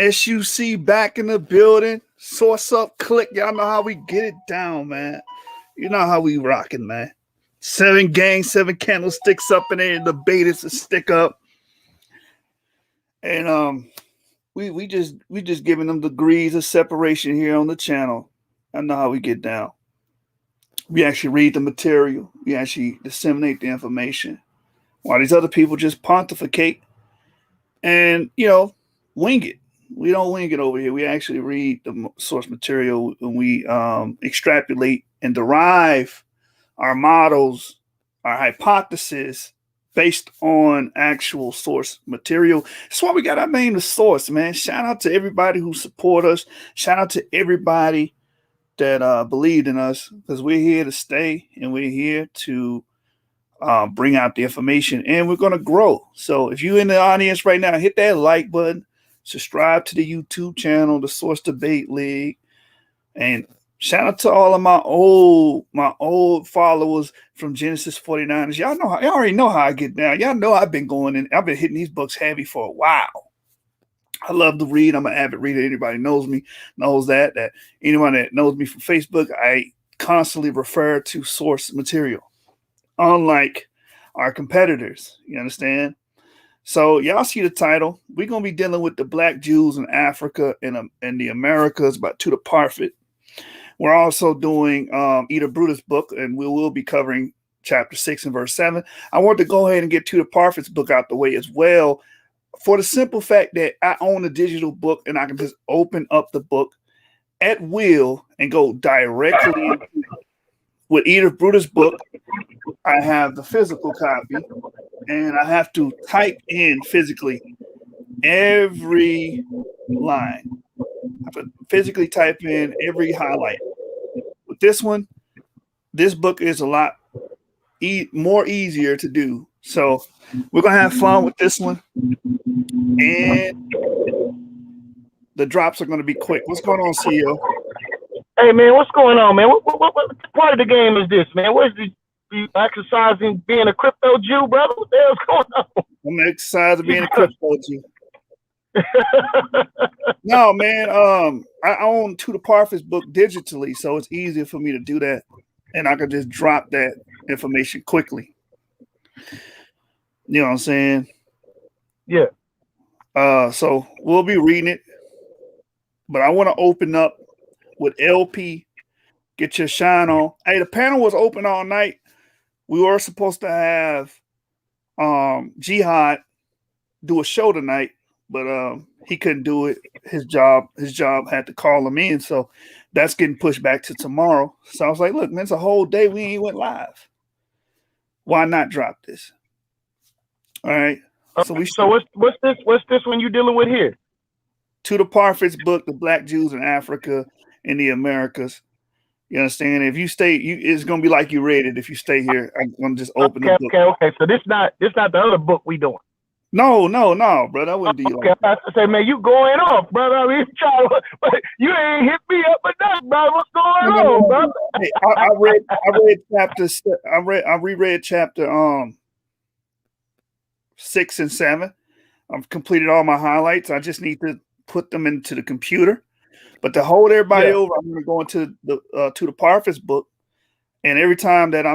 SUC back in the building. Source up, click. Y'all know how we get it down, man. You know how we rocking, man. 7 gangs, 7 candlesticks up in there. The betas to stick up. And we just giving them degrees of separation here on the channel. I know how we get down. We actually read the material. We actually disseminate the information. While these other people just pontificate and, wing it. We don't wing it over here. We actually read the source material and we extrapolate and derive our models, our hypothesis based on actual source material. That's why we got our name The Source, man. Shout out to everybody who support us. Shout out to everybody that believed in us, because we're here to stay and we're here to bring out the information, and we're going to grow. So if you're in the audience right now, hit that like button, subscribe to the YouTube channel, The Source Debate League, and shout out to all of my old followers from Genesis 49ers. Y'all already know how I get down. Y'all know I've been going in. I've been hitting these books heavy for a while. I love to read. I'm an avid reader. Anybody knows me knows that. That anyone that knows me from Facebook, I constantly refer to source material, unlike our competitors. You understand? So y'all see the title. We're going to be dealing with the Black Jews in Africa and the Americas by Tudor Parfitt. We're also doing Ida Brutus' book, and we will be covering chapter 6 and verse 7. I want to go ahead and get Tudor Parfitt's book out the way as well, for the simple fact that I own a digital book and I can just open up the book at will and go directly into it. With Ida Brutus' book, I have the physical copy, and I have to type in physically every line. I have to physically type in every highlight. With this one, this book is a lot more easier to do. So we're going to have fun with this one. And the drops are going to be quick. What's going on, CEO? Hey, man, what's going on, man? What part of the game is this, man? Where's the exercising being a crypto Jew, brother? What the hell's going on? I'm exercising being a crypto Jew. No, man. I own Tudor Parfitt's book digitally, so it's easier for me to do that, and I can just drop that information quickly. You know what I'm saying? Yeah. So we'll be reading it, but I want to open up with LP. Get your shine on. Hey, the panel was open all night. We were supposed to have Jihad do a show tonight, but he couldn't do it. His job had to call him in, so that's getting pushed back to tomorrow. So I was like, look, man, it's a whole day we ain't went live. Why not drop this? All right. So what's this one you dealing with here? Tudor Parfitt's book, The Black Jews in Africa and the Americas. You understand? If you stay, it's gonna be like you read it. If you stay here, I'm gonna just open the book. Okay. So this not the other book we doing. No, brother. I wouldn't do okay, I say, man, you going off, brother. I mean, you ain't hit me up enough, brother. What's going on, brother? Hey, I read chapter. I reread chapter 6 and 7. I've completed all my highlights. I just need to put them into the computer. But to hold everybody over, I'm going to go into the Tudor Parfitt's book, and every time that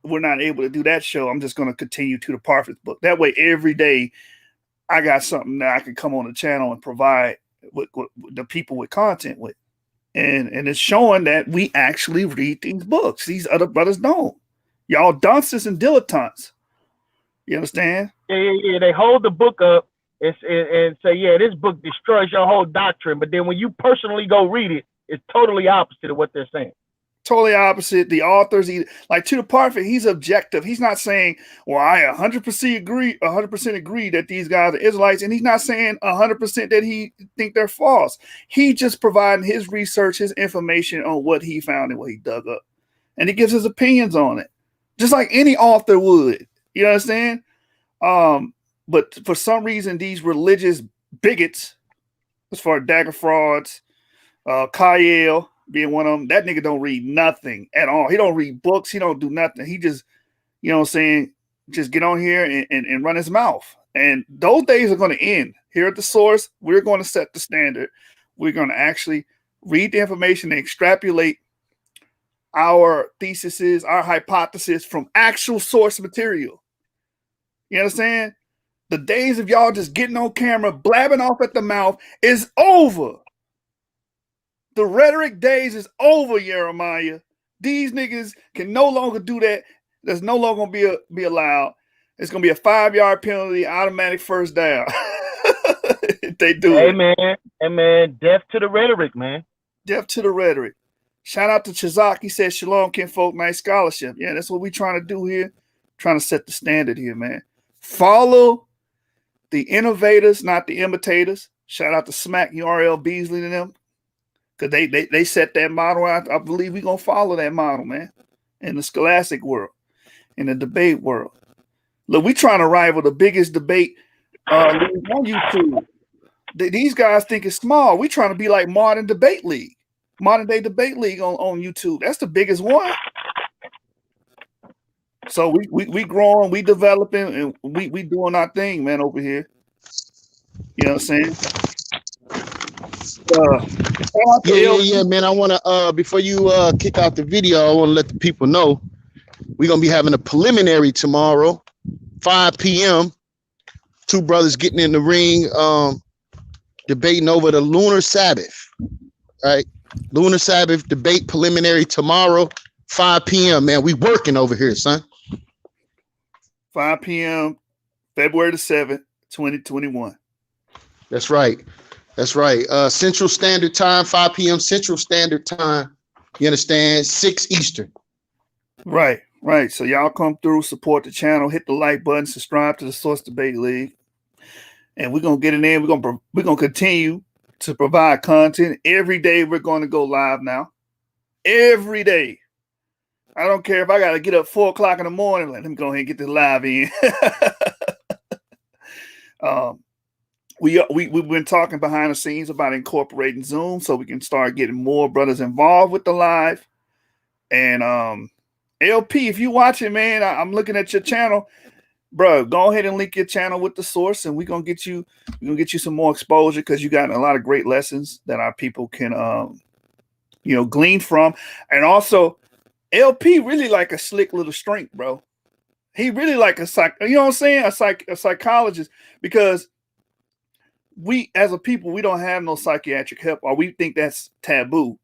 we're not able to do that show, I'm just going to continue Tudor Parfitt's book. That way, every day, I got something that I can come on the channel and provide with the people with content with, and it's showing that we actually read these books. These other brothers don't. Y'all dunces and dilettantes. You understand? Yeah. They hold the book up and say, yeah, this book destroys your whole doctrine. But then when you personally go read it, it's totally opposite of what they're saying. Totally opposite. The authors, like Tudor Parfitt, he's objective. He's not saying, well, I 100% agree that these guys are Israelites, and he's not saying 100% that he think they're false. He just providing his research, his information on what he found and what he dug up, and he gives his opinions on it, just like any author would. You understand? But for some reason, these religious bigots, as far as dagger frauds, Kyle being one of them, that nigga don't read nothing at all. He don't read books. He don't do nothing. He just, you know what I'm saying, just get on here and run his mouth. And those days are going to end. Here at the source, we're going to set the standard. We're going to actually read the information and extrapolate our theses, our hypothesis from actual source material. You understand? The days of y'all just getting on camera, blabbing off at the mouth is over. The rhetoric days is over, Jeremiah. These niggas can no longer do that. That's no longer going to be allowed. It's going to be a 5-yard penalty, automatic first down. If they do it. Hey, man, death to the rhetoric, man. Death to the rhetoric. Shout out to Chazak. He said, Shalom, kinfolk, nice scholarship. Yeah, that's what we're trying to do here. Trying to set the standard here, man. Follow the innovators, not the imitators. Shout out to Smack, URL Beasley and them. Because they set that model out. I believe we're going to follow that model, man. In the scholastic world. In the debate world. Look, we trying to rival the biggest debate on YouTube. These guys think it's small. We trying to be like Modern Day Debate League on YouTube. That's the biggest one. So we growing, we developing, and we doing our thing, man, over here. You know what I'm saying? Yeah, man. I want to before you kick out the video, I want to let the people know we're gonna be having a preliminary tomorrow, 5 p.m. Two brothers getting in the ring, debating over the lunar Sabbath. Right, lunar Sabbath debate preliminary tomorrow, 5 p.m. Man, we working over here, son. 5 p.m. February the 7th, 2021. That's right. That's right. Central Standard Time, 5 p.m. Central Standard Time. You understand? 6 Eastern. Right. So y'all come through, support the channel, hit the like button, subscribe to the Source Debate League, and we're gonna get in there. We're gonna continue to provide content every day. We're going to go live now. Every day. I don't care if I got to get up 4 o'clock in the morning. Let him go ahead and get the live in. We've been talking behind the scenes about incorporating Zoom so we can start getting more brothers involved with the live. And LP, if you watching, man, I'm looking at your channel, bro. Go ahead and link your channel with the source, and we're gonna get you some more exposure because you got a lot of great lessons that our people can glean from. And also, LP really like a slick little strength, bro. He really like a psychologist, because we as a people, we don't have no psychiatric help, or we think that's taboo.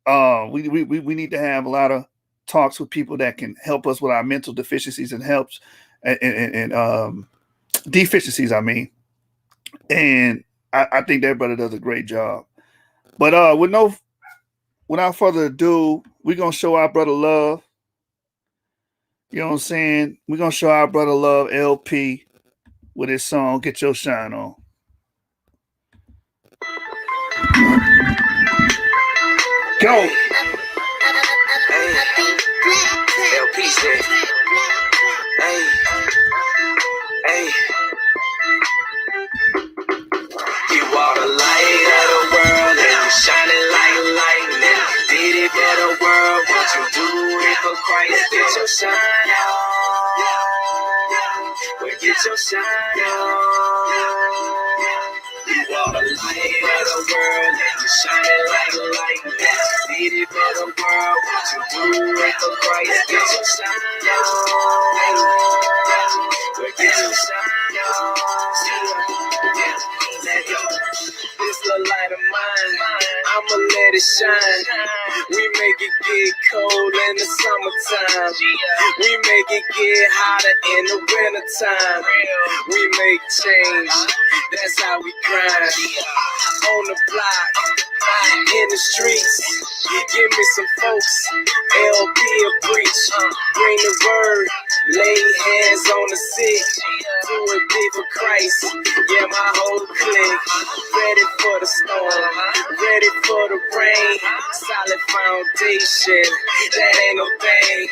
We need to have a lot of talks with people that can help us with our mental deficiencies and deficiencies, I mean. And I think that brother does a great job. But without further ado, we're gonna show our brother love. You know what I'm saying? We're gonna show our brother love, LP, with his song "Get Your Shine On." Go. Hey, LP said, hey, you are the light of the world, and you shining like a lightning. Did it for the world, what you do it for Christ. Get your shine on, well, get your shine on. You are the light of the world, and you shining like a lightning. Did it for the world, what you do it for Christ. Get your shine on, well, get your shine on. Let go. This little light of mine, I'ma let it shine. We make it get cold in the summertime. We make it get hotter in the wintertime. We make change, that's how we grind. On the block, in the streets, give me some folks, LP a preach. Bring the word, lay hands on the sick. Do it big for Christ, yeah, my whole clique. Ready for the storm, ready for the rain. Solid foundation, that ain't no thing.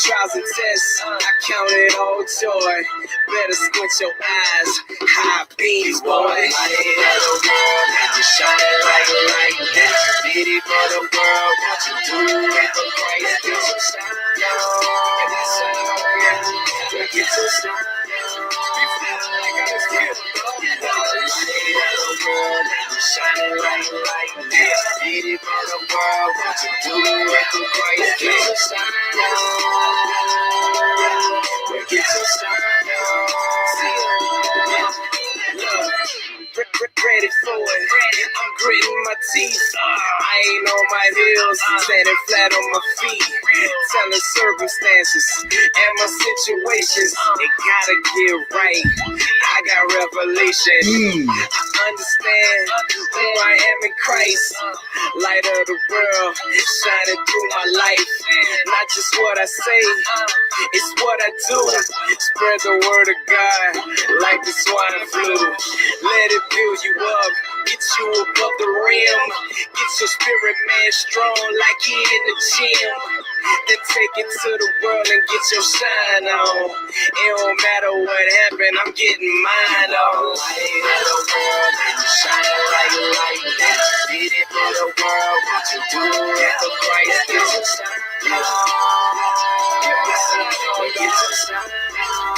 Trials and tests, I count it all joy. Better squint your eyes, high beams, boy. You shining like a light. Did it for the world, what you do it for Christ. Get your shine on, get your shine on. Get it for the world, what you do it for Christ. Get your shine on. Get your shine on. Ready for it. I'm gritting my teeth. I ain't on my heels, standing flat on my feet. Telling circumstances and my situations, it gotta get right. I got revelation. I understand who I am in Christ. Light of the world, shining through my life. Not just what I say, it's what I do. Spread the word of God like the swine flu. Let it build you up, get you above the rim. Get your spirit man strong like he in the gym. Then take it to the world and get your shine on. It don't matter what happened, I'm getting mine on. Light of the world, shining like a light. Did it for the world, what you do it for Christ. Get your shine on. Get your shine on.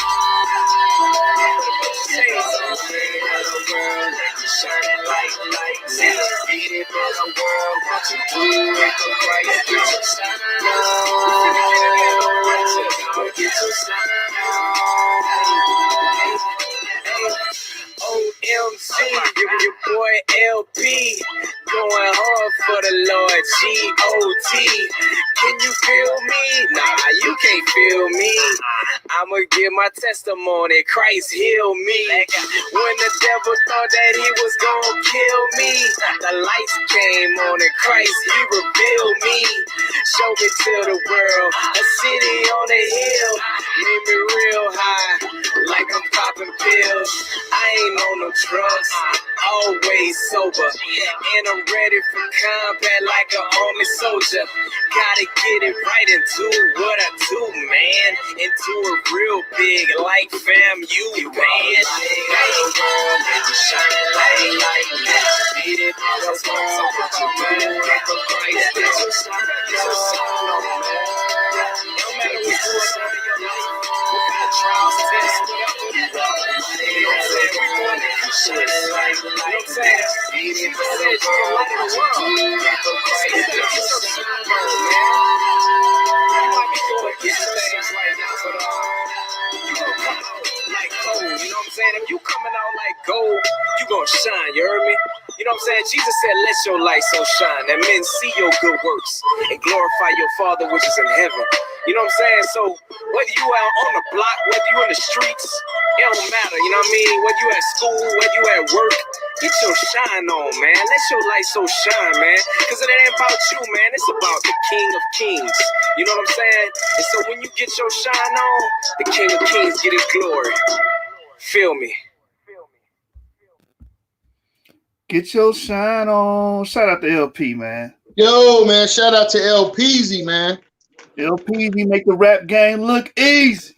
Shining like lights, beat it for the world. What you do it for Christ? Get your shine on. Get your shine on. OMG, your boy LP, going hard for the Lord. G-O-T, can you feel me? Nah, you can't feel me. I'ma give my testimony, Christ healed me. When the devil thought that he was gonna kill me, the lights came on and Christ, he revealed me. Showed me to the world, a city on a hill, made me real high, like I'm popping pills. I ain't on no drugs, always sober, and I'm ready for combat like an army soldier. Gotta get it right and do what I do, man, and do it real big like fam you, man. Shining like beat it for the world, what you do for Christ. Get your shine on, man. No matter what's going on in your life, what kind of trials, tests, whatever you want, you know what I'm saying? We want to do shit like, you know what I'm saying? Jesus said you can light the world for Christ. Get your shine on, man. You might be going through some things right now, but you gonna come out like gold, you know what I'm saying? If you coming out like gold, you gonna shine, you heard me? You know what I'm saying? Jesus said, let your light so shine that men see your good works and glorify your Father which is in heaven. You know what I'm saying? So whether you out on the block, whether you in the streets, it don't matter, you know what I mean? Whether you at school, whether you at work, get your shine on, man. Let your light so shine, man. Because it ain't about you, man. It's about the King of Kings. You know what I'm saying? And so when you get your shine on, the King of Kings get his glory. Feel me? Get your shine on. Shout out to LP, man. Yo, man, shout out to LPZ, man. LPZ make the rap game look easy.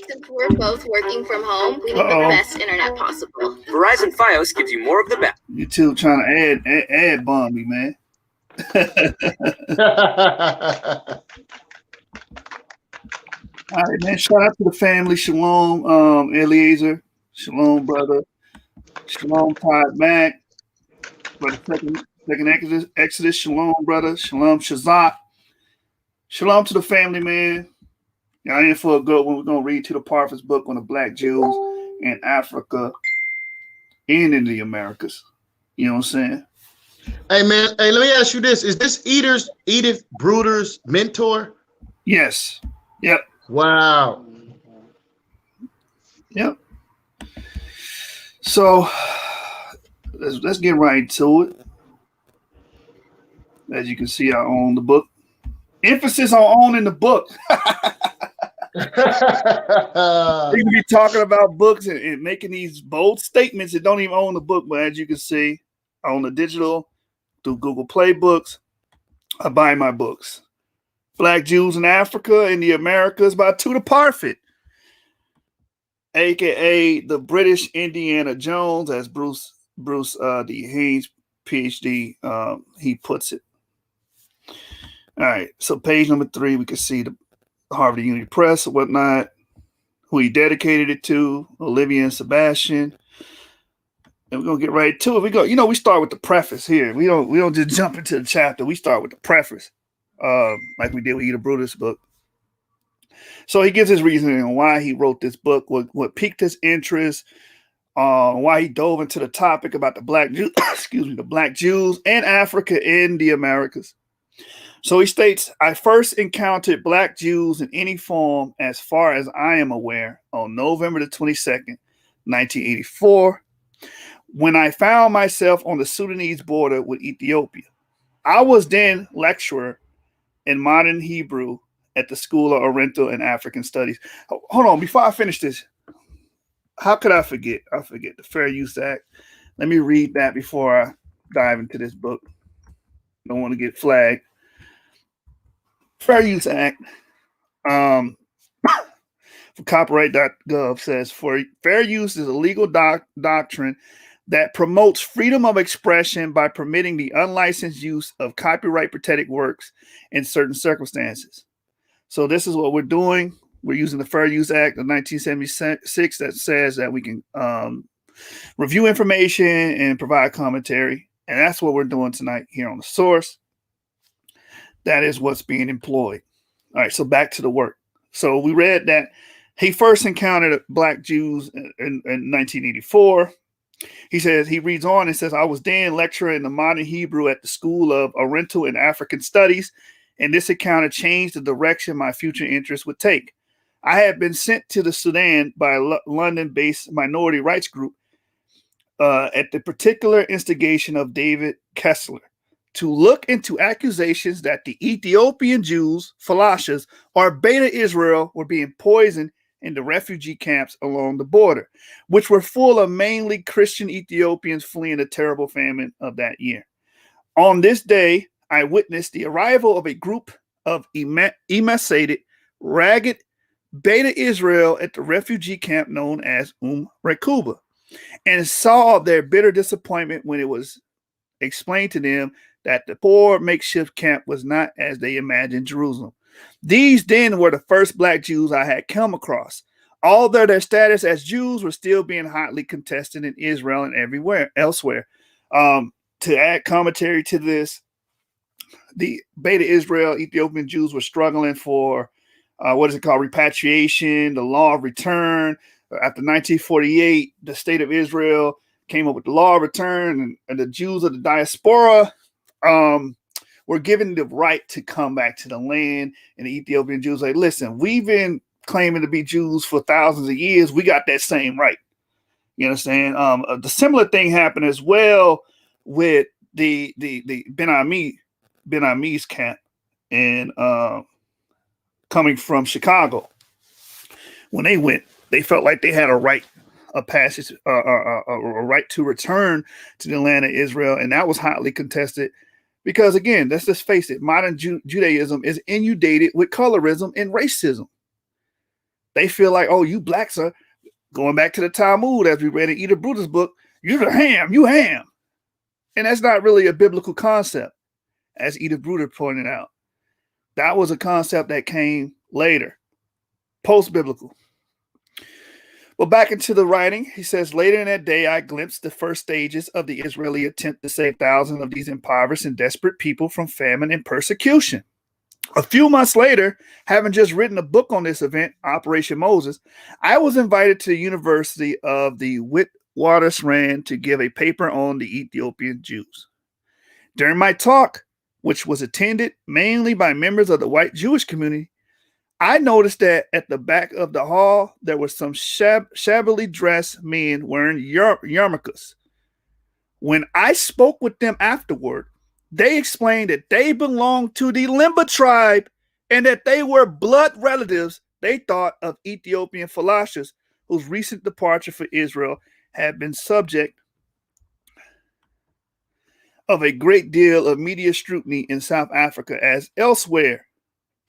Since we're both working from home, we need the best internet possible. Verizon Fios gives you more of the best. YouTube trying to add bomb me, man. All right, man. Shout out to the family. Shalom, Eliezer. Shalom, brother. Shalom, Todd Mac. Brother, second Exodus. Shalom, brother. Shalom, Shazak. Shalom to the family, man. Y'all in for a good one. We're going to read Tudor Parfitt's book on the Black Jews in Africa and in the Americas. You know what I'm saying? Hey, man. Hey, let me ask you this. Is this Edith Bruder's mentor? Yes. Yep. Wow. Yep. So let's get right to it. As you can see, I own the book. Emphasis on owning the book. You can be talking about books and making these bold statements that don't even own the book. But as you can see, I own the digital through Google Play Books. I buy my books. Black Jews in Africa and the Americas by Tudor Parfitt, aka the British Indiana Jones, as Bruce D. Haynes, PhD, he puts it. All right, so page number 3, we can see the Harvard Unity Press or whatnot, who he dedicated it to, Olivia and Sebastian. And we're gonna get right to it. We start with the preface here. We don't just jump into the chapter. We start with the preface, like we did with Eda Brutus' book. So he gives his reasoning on why he wrote this book, what piqued his interest, why he dove into the topic about the black Jews, the black Jews and Africa in the Americas. So he states, I first encountered black Jews in any form, as far as I am aware, on November the 22nd, 1984, when I found myself on the Sudanese border with Ethiopia. I was then lecturer in modern Hebrew at the School of Oriental and African Studies. Hold on, before I finish this, how could I forget? I forget the Fair Use Act. Let me read that before I dive into this book. Don't want to get flagged. Fair Use Act for copyright.gov says, for fair use is a legal doctrine that promotes freedom of expression by permitting the unlicensed use of copyright protected works in certain circumstances. So this is what we're doing. We're using the Fair Use Act of 1976 that says that we can review information and provide commentary. And that's what we're doing tonight here on The Source. That is what's being employed. All right, so back to the work. So we read that he first encountered black Jews in 1984. He says, he reads on and says, I was then lecturer in the modern Hebrew at the School of Oriental and African Studies, and this encounter changed the direction my future interests would take. I had been sent to the Sudan by a London-based minority rights group at the particular instigation of David Kessler to look into accusations that the Ethiopian Jews, Falashas, or Beta Israel were being poisoned in the refugee camps along the border, which were full of mainly Christian Ethiopians fleeing the terrible famine of that year. On this day, I witnessed the arrival of a group of emaciated, ragged Beta Israel at the refugee camp known as Rekuba, and saw their bitter disappointment when it was explained to them that the poor makeshift camp was not as they imagined Jerusalem. These then were the first black Jews I had come across, although their status as Jews was still being hotly contested in Israel and everywhere elsewhere. To add commentary to this, the Beta Israel Ethiopian Jews were struggling for repatriation, the law of return. After 1948, the state of Israel came up with the law of return, and the Jews of the diaspora were given the right to come back to the land. And the Ethiopian Jews like, listen, we've been claiming to be Jews for thousands of years. We got that same right. You understand? The similar thing happened as well with the Ben Ami's camp and coming from Chicago. When they went, they felt like they had a right of passage, a right to return to the land of Israel, and that was hotly contested. Because again, let's just face it, modern Judaism is inundated with colorism and racism. They feel like, oh, you blacks are going back to the Talmud, as we read in Eda Brutus' book, you're the ham, you ham. And that's not really a biblical concept, as Eda Brutus pointed out. That was a concept that came later, post-biblical. Well, back into the writing, he says, later in that day, I glimpsed the first stages of the Israeli attempt to save thousands of these impoverished and desperate people from famine and persecution. A few months later, having just written a book on this event, Operation Moses, I was invited to the University of the Witwatersrand to give a paper on the Ethiopian Jews. During my talk, which was attended mainly by members of the white Jewish community, I noticed that at the back of the hall, there were some shabbily dressed men wearing yarmulkes. When I spoke with them afterward, they explained that they belonged to the Limba tribe and that they were blood relatives, they thought, of Ethiopian Falashas, whose recent departure for Israel had been subject of a great deal of media scrutiny in South Africa as elsewhere.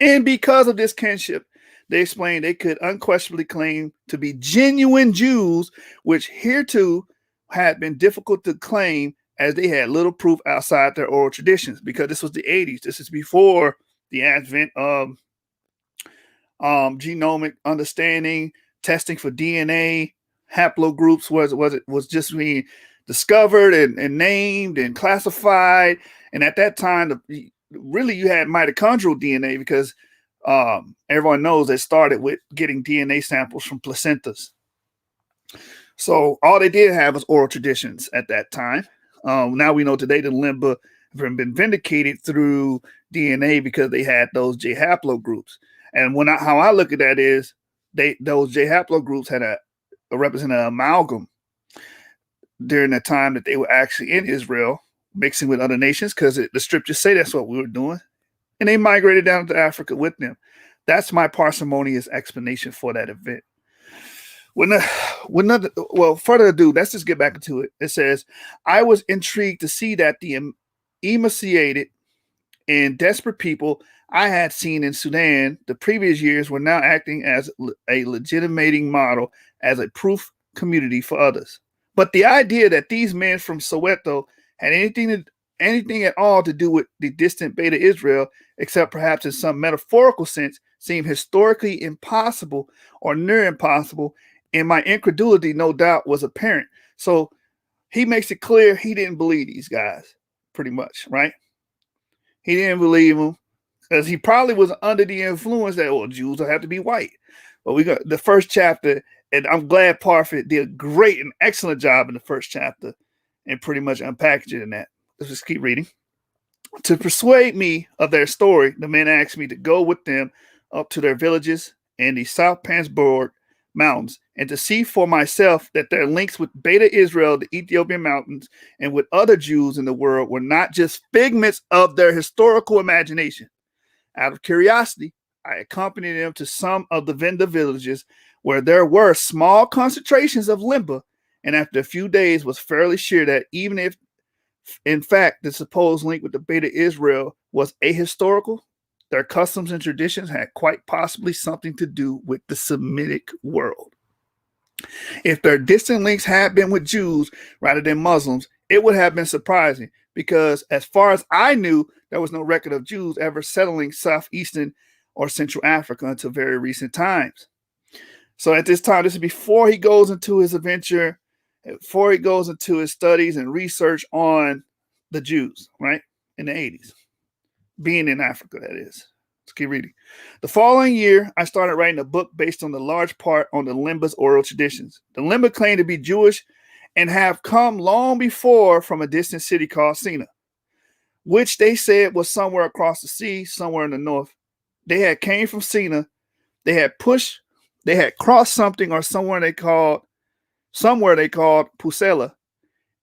And because of this kinship, they explained they could unquestionably claim to be genuine Jews, which hereto had been difficult to claim as they had little proof outside their oral traditions, because this was the 80s. This is before the advent of genomic understanding, testing for DNA, haplogroups was just being discovered and named and classified. And at that time, really you had mitochondrial DNA because everyone knows it started with getting DNA samples from placentas. So all they did have was oral traditions at that time. Now we know today the Limba have been vindicated through DNA because they had those J haplogroups. And how I look at that is those J haplogroups had a represent an amalgam during the time that they were actually in Israel, mixing with other nations, because the scriptures say that's what we were doing. And they migrated down to Africa with them. That's my parsimonious explanation for that event. Further ado, let's just get back into it. It says, I was intrigued to see that the emaciated and desperate people I had seen in Sudan the previous years were now acting as a legitimating model, as a proof community for others. But the idea that these men from Soweto had anything at all to do with the distant Beta Israel, except perhaps in some metaphorical sense, seemed historically impossible or near impossible, and my incredulity, no doubt, was apparent. So he makes it clear he didn't believe these guys, pretty much, right? He didn't believe them because he probably was under the influence that, Jews will have to be white. But we got the first chapter, and I'm glad Parfitt did a great and excellent job in the first chapter and pretty much unpackaging that. Let's just keep reading. To persuade me of their story, the men asked me to go with them up to their villages in the South Pansborg Mountains and to see for myself that their links with Beta Israel, the Ethiopian mountains, and with other Jews in the world were not just figments of their historical imagination. Out of curiosity, I accompanied them to some of the Venda villages where there were small concentrations of Limba, and after a few days was fairly sure that even if, in fact, the supposed link with the Beta Israel was ahistorical, their customs and traditions had quite possibly something to do with the Semitic world. If their distant links had been with Jews rather than Muslims, it would have been surprising because, as far as I knew, there was no record of Jews ever settling southeastern or Central Africa until very recent times. So at this time, this is before he goes into his adventure, before he goes into his studies and research on the Jews, right, in the 80s. Being in Africa, that is. Let's keep reading. The following year, I started writing a book based on the large part on the Limba's oral traditions. The Limba claim to be Jewish and have come long before from a distant city called Sina, which they said was somewhere across the sea, somewhere in the north. They had came from Sina. They had crossed something or somewhere they called Pusela,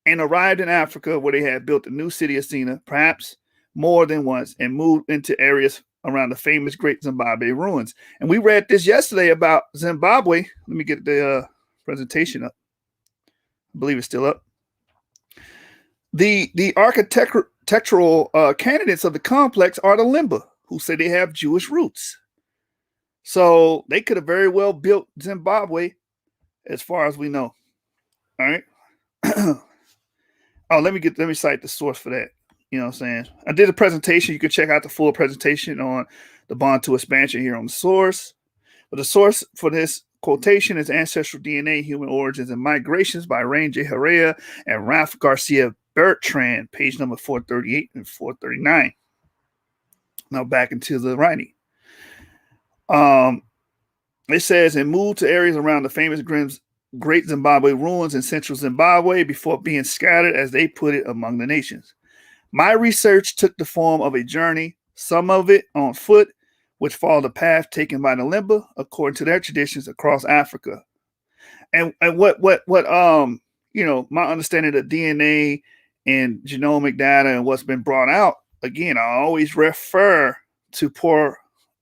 and arrived in Africa where they had built a new city of Sina, perhaps more than once, and moved into areas around the famous Great Zimbabwe ruins. And we read this yesterday about Zimbabwe. Let me get the presentation up. I believe it's still up. The architectural candidates of the complex are the Limba, who say they have Jewish roots. So they could have very well built Zimbabwe, as far as we know. All right. Let me cite the source for that. You know what I'm saying? I did a presentation. You can check out the full presentation on the Bantu expansion here on the source. But the source for this quotation is Ancestral DNA, Human Origins and Migrations by Rain J. Herrera and Ralph Garcia Bertrand, page number 438 and 439. Now back into the writing. It says, and moved to areas around the famous Great Zimbabwe ruins in central Zimbabwe before being scattered, as they put it, among the nations. My research took the form of a journey, some of it on foot, which followed the path taken by the Limba, according to their traditions, across Africa. And what my understanding of DNA and genomic data and what's been brought out, again, I always refer to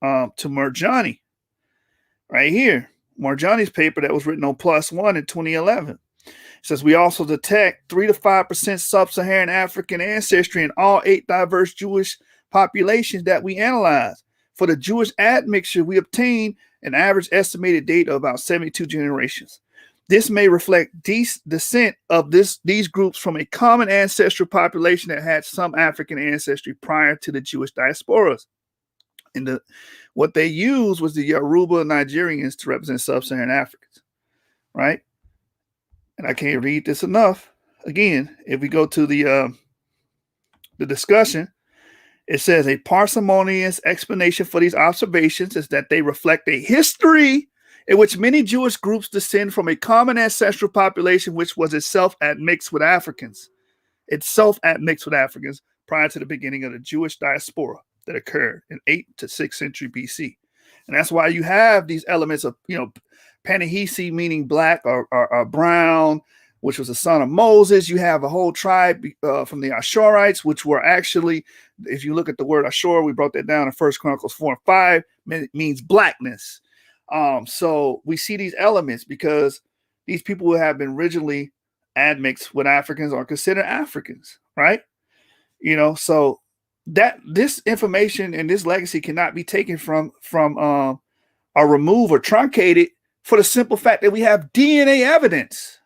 Marjani right here. Marjani's paper that was written on PLOS ONE in 2011. Says we also detect 3 to 5% sub-Saharan African ancestry in all 8 diverse Jewish populations that we analyze. For the Jewish admixture, we obtain an average estimated date of about 72 generations. This may reflect descent of these groups from a common ancestral population that had some African ancestry prior to the Jewish diasporas. And what they used was the Yoruba Nigerians to represent sub-Saharan Africans, right? And I can't read this enough. again, if we go to the discussion, it says a parsimonious explanation for these observations is that they reflect a history in which many Jewish groups descend from a common ancestral population, which was itself admixed with Africans. Prior to the beginning of the Jewish diaspora that occurred in 8th to 6th century BC. And that's why you have these elements of, Panahisi, meaning black or brown, which was the son of Moses. You have a whole tribe from the Ashurites, which were actually, if you look at the word Ashur, we brought that down in 1 Chronicles 4 and 5, it means blackness. So we see these elements because these people who have been originally admixed with Africans are considered Africans, right? So that this information and this legacy cannot be taken from or removed or truncated for the simple fact that we have DNA evidence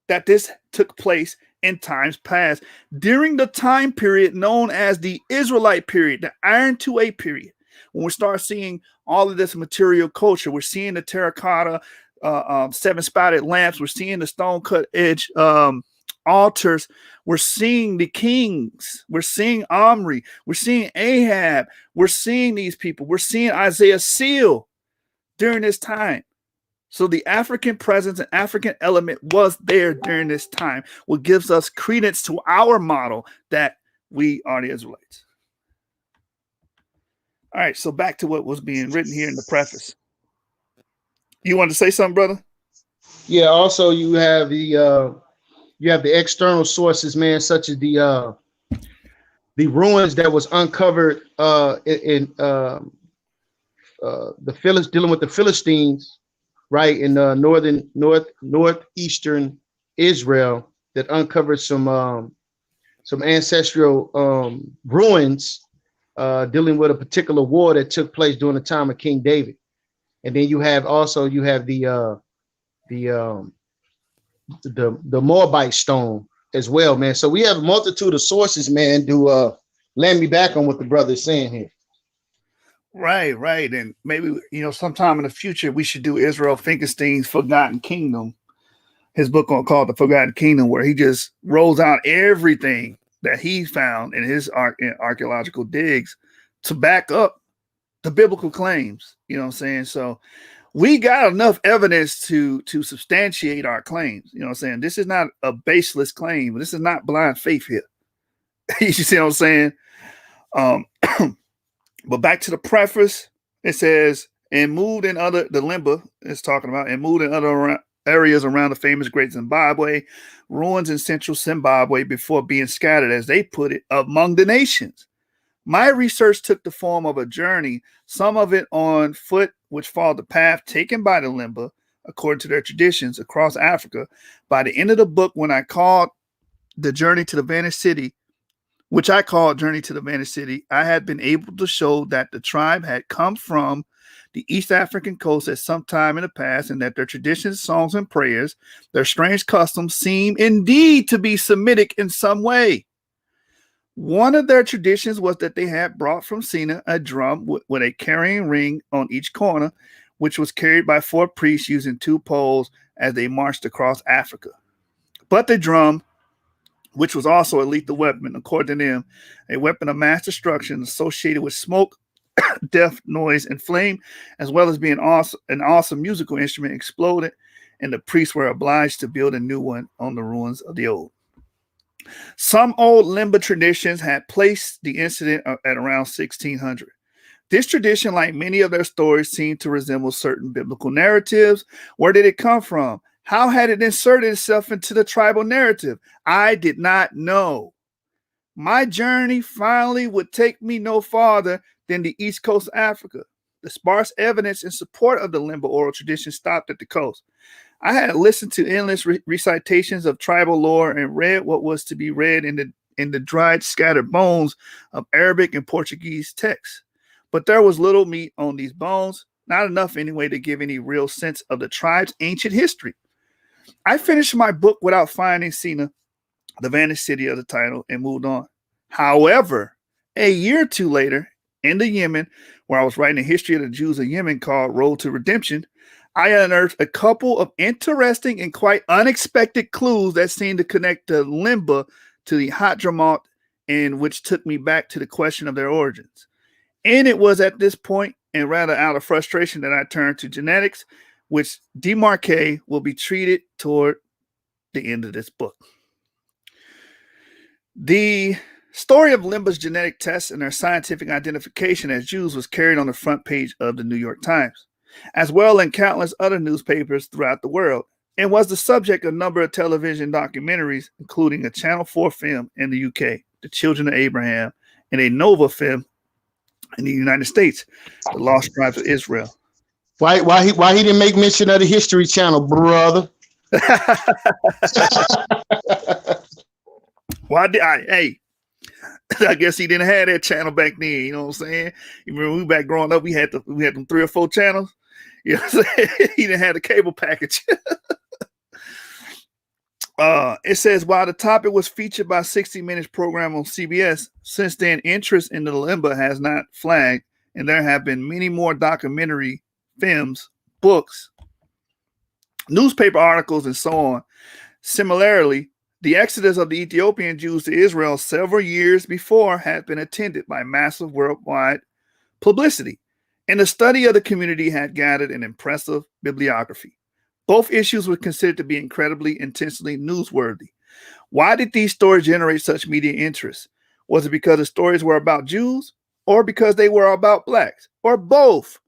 that this took place in times past during the time period known as the Israelite period, the Iron 2A period. When we start seeing all of this material culture, we're seeing the terracotta, 7-spouted lamps, we're seeing the stone cut edge altars, we're seeing the kings, we're seeing Omri, we're seeing Ahab, we're seeing these people, we're seeing Isaiah seal during this time. So the African presence and African element was there during this time, what gives us credence to our model that we are the Israelites. All right, so back to what was being written here in the preface. You wanted to say something, brother? Yeah. Also, you have the external sources, man, such as the ruins that was uncovered in dealing with the Philistines, right, in northeastern Israel, that uncovered some ancestral ruins dealing with a particular war that took place during the time of King David. And then you have the Moabite stone as well, man. So we have a multitude of sources, man, to land me back on what the brother is saying here. Right. And maybe, sometime in the future, we should do Israel Finkelstein's Forgotten Kingdom, his book called The Forgotten Kingdom, where he just rolls out everything that he found in his archaeological digs to back up the biblical claims. You know what I'm saying? So we got enough evidence to substantiate our claims. You know what I'm saying? This is not a baseless claim. This is not blind faith here. You see what I'm saying? But back to the preface, it says, and moved in other, the Limba is talking about, and moved in other areas around the famous Great Zimbabwe, ruins in central Zimbabwe before being scattered, as they put it, among the nations. My research took the form of a journey, some of it on foot, which followed the path taken by the Limba, according to their traditions, across Africa. By the end of the book, when I called the Journey to the Vanished City, which I called Journey to the Vanished City, I had been able to show that the tribe had come from the East African coast at some time in the past, and that their traditions, songs, and prayers, their strange customs, seem indeed to be Semitic in some way. One of their traditions was that they had brought from Sinai a drum with a carrying ring on each corner, which was carried by 4 priests using 2 poles as they marched across Africa. But the drum, which was also a lethal weapon, according to them, a weapon of mass destruction associated with smoke, death, noise, and flame, as well as being an awesome musical instrument, exploded, and the priests were obliged to build a new one on the ruins of the old. Some old Limba traditions had placed the incident at around 1600. This tradition, like many of their stories, seemed to resemble certain biblical narratives. Where did it come from? How had it inserted itself into the tribal narrative? I did not know. My journey finally would take me no farther than the east coast of Africa. The sparse evidence in support of the Limba oral tradition stopped at the coast. I had listened to endless recitations of tribal lore and read what was to be read in the dried, scattered bones of Arabic and Portuguese texts. But there was little meat on these bones, not enough anyway to give any real sense of the tribe's ancient history. I finished my book without finding Sina, the vanished city of the title, and moved on. However, a year or two later, in the Yemen, where I was writing a history of the Jews of Yemen called Road to Redemption, I unearthed a couple of interesting and quite unexpected clues that seemed to connect the Limba to the Hadramaut, and which took me back to the question of their origins. And it was at this point, and rather out of frustration, that I turned to genetics, which Demarque will be treated toward the end of this book. The story of Limba's genetic tests and their scientific identification as Jews was carried on the front page of the New York Times, as well as countless other newspapers throughout the world, and was the subject of a number of television documentaries, including a Channel 4 film in the UK, The Children of Abraham, and a Nova film in the United States, The Lost Tribes of Israel. Why he didn't make mention of the History Channel, brother? Why did I? Hey, I guess he didn't have that channel back then. You know what I'm saying? You remember we back growing up, we had them 3 or 4 channels. You know what I'm saying? He didn't have the cable package. It says, while the topic was featured by 60 Minutes program on CBS, since then interest in the Limba has not flagged, and there have been many more documentary films, books, newspaper articles, and so on. Similarly, the exodus of the Ethiopian Jews to Israel several years before had been attended by massive worldwide publicity, and the study of the community had gathered an impressive bibliography. Both issues were considered to be incredibly intentionally newsworthy. Why did these stories generate such media interest? Was it because the stories were about Jews, or because they were about blacks, or both?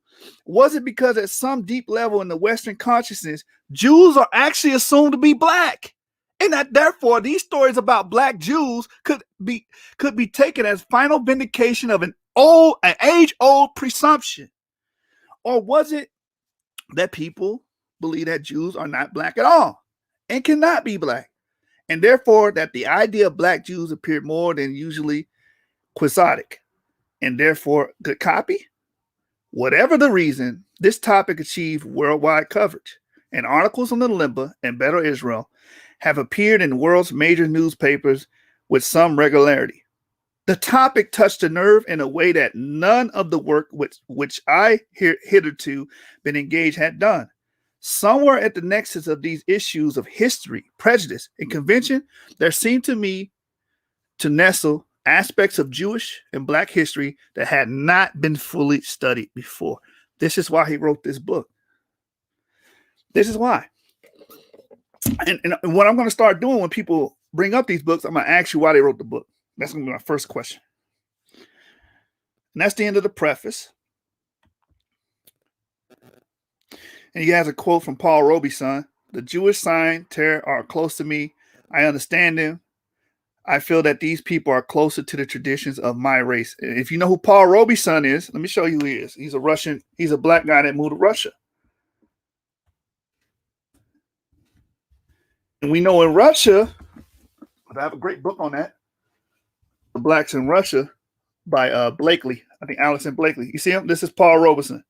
Was it because at some deep level in the Western consciousness, Jews are actually assumed to be black, and that therefore these stories about black Jews could be taken as final vindication of an age-old presumption? Or was it that people believe that Jews are not black at all and cannot be black, and therefore that the idea of black Jews appeared more than usually quixotic, and therefore could copy? Whatever the reason, this topic achieved worldwide coverage, and articles on the Limba and Better Israel have appeared in the world's major newspapers with some regularity. The topic touched a nerve in a way that none of the work which I hitherto been engaged had done. Somewhere at the nexus of these issues of history, prejudice, and convention, there seemed to me to nestle aspects of Jewish and black history that had not been fully studied before. This is why he wrote this book. This is why. And what I'm going to start doing when people bring up these books, I'm going to ask you why they wrote the book. That's going to be my first question. And that's the end of the preface. And he has a quote from Paul Robeson: "The Jewish sign terror are close to me. I understand them. I feel that these people are closer to the traditions of my race." If you know who Paul Robeson is, let me show you who he is. He's a Russian. He's a black guy that moved to Russia. And we know in Russia, I have a great book on that, The Blacks in Russia, by Blakely. I think Alison Blakely. You see him? This is Paul Robeson.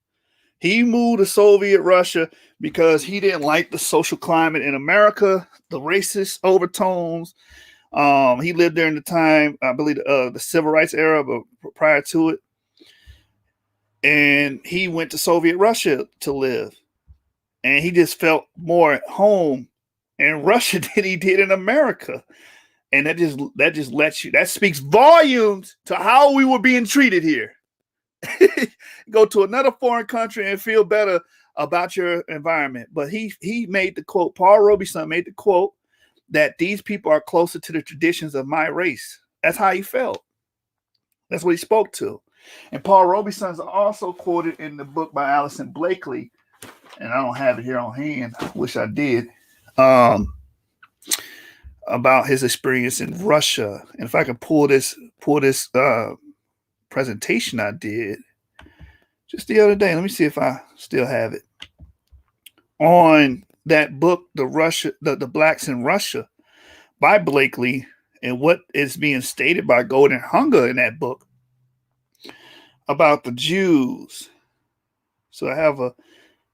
He moved to Soviet Russia because he didn't like the social climate in America, the racist overtones. He lived there in the time, I believe, the civil rights era, but prior to it. And he went to Soviet Russia to live. And he just felt more at home in Russia than he did in America. And that just lets you, that speaks volumes to how we were being treated here. Go to another foreign country and feel better about your environment. But he made the quote, Paul Robeson made the quote, that these people are closer to the traditions of my race. That's how he felt. That's what he spoke to. And Paul Robeson is also quoted in the book by Alison Blakely, and I don't have it here on hand. I wish I did. About his experience in Russia. And if I can pull this presentation I did just the other day, let me see if I still have it. On that book, the Blacks in Russia by Blakely, and what is being stated by Golden Hunger in that book about the Jews. So I have a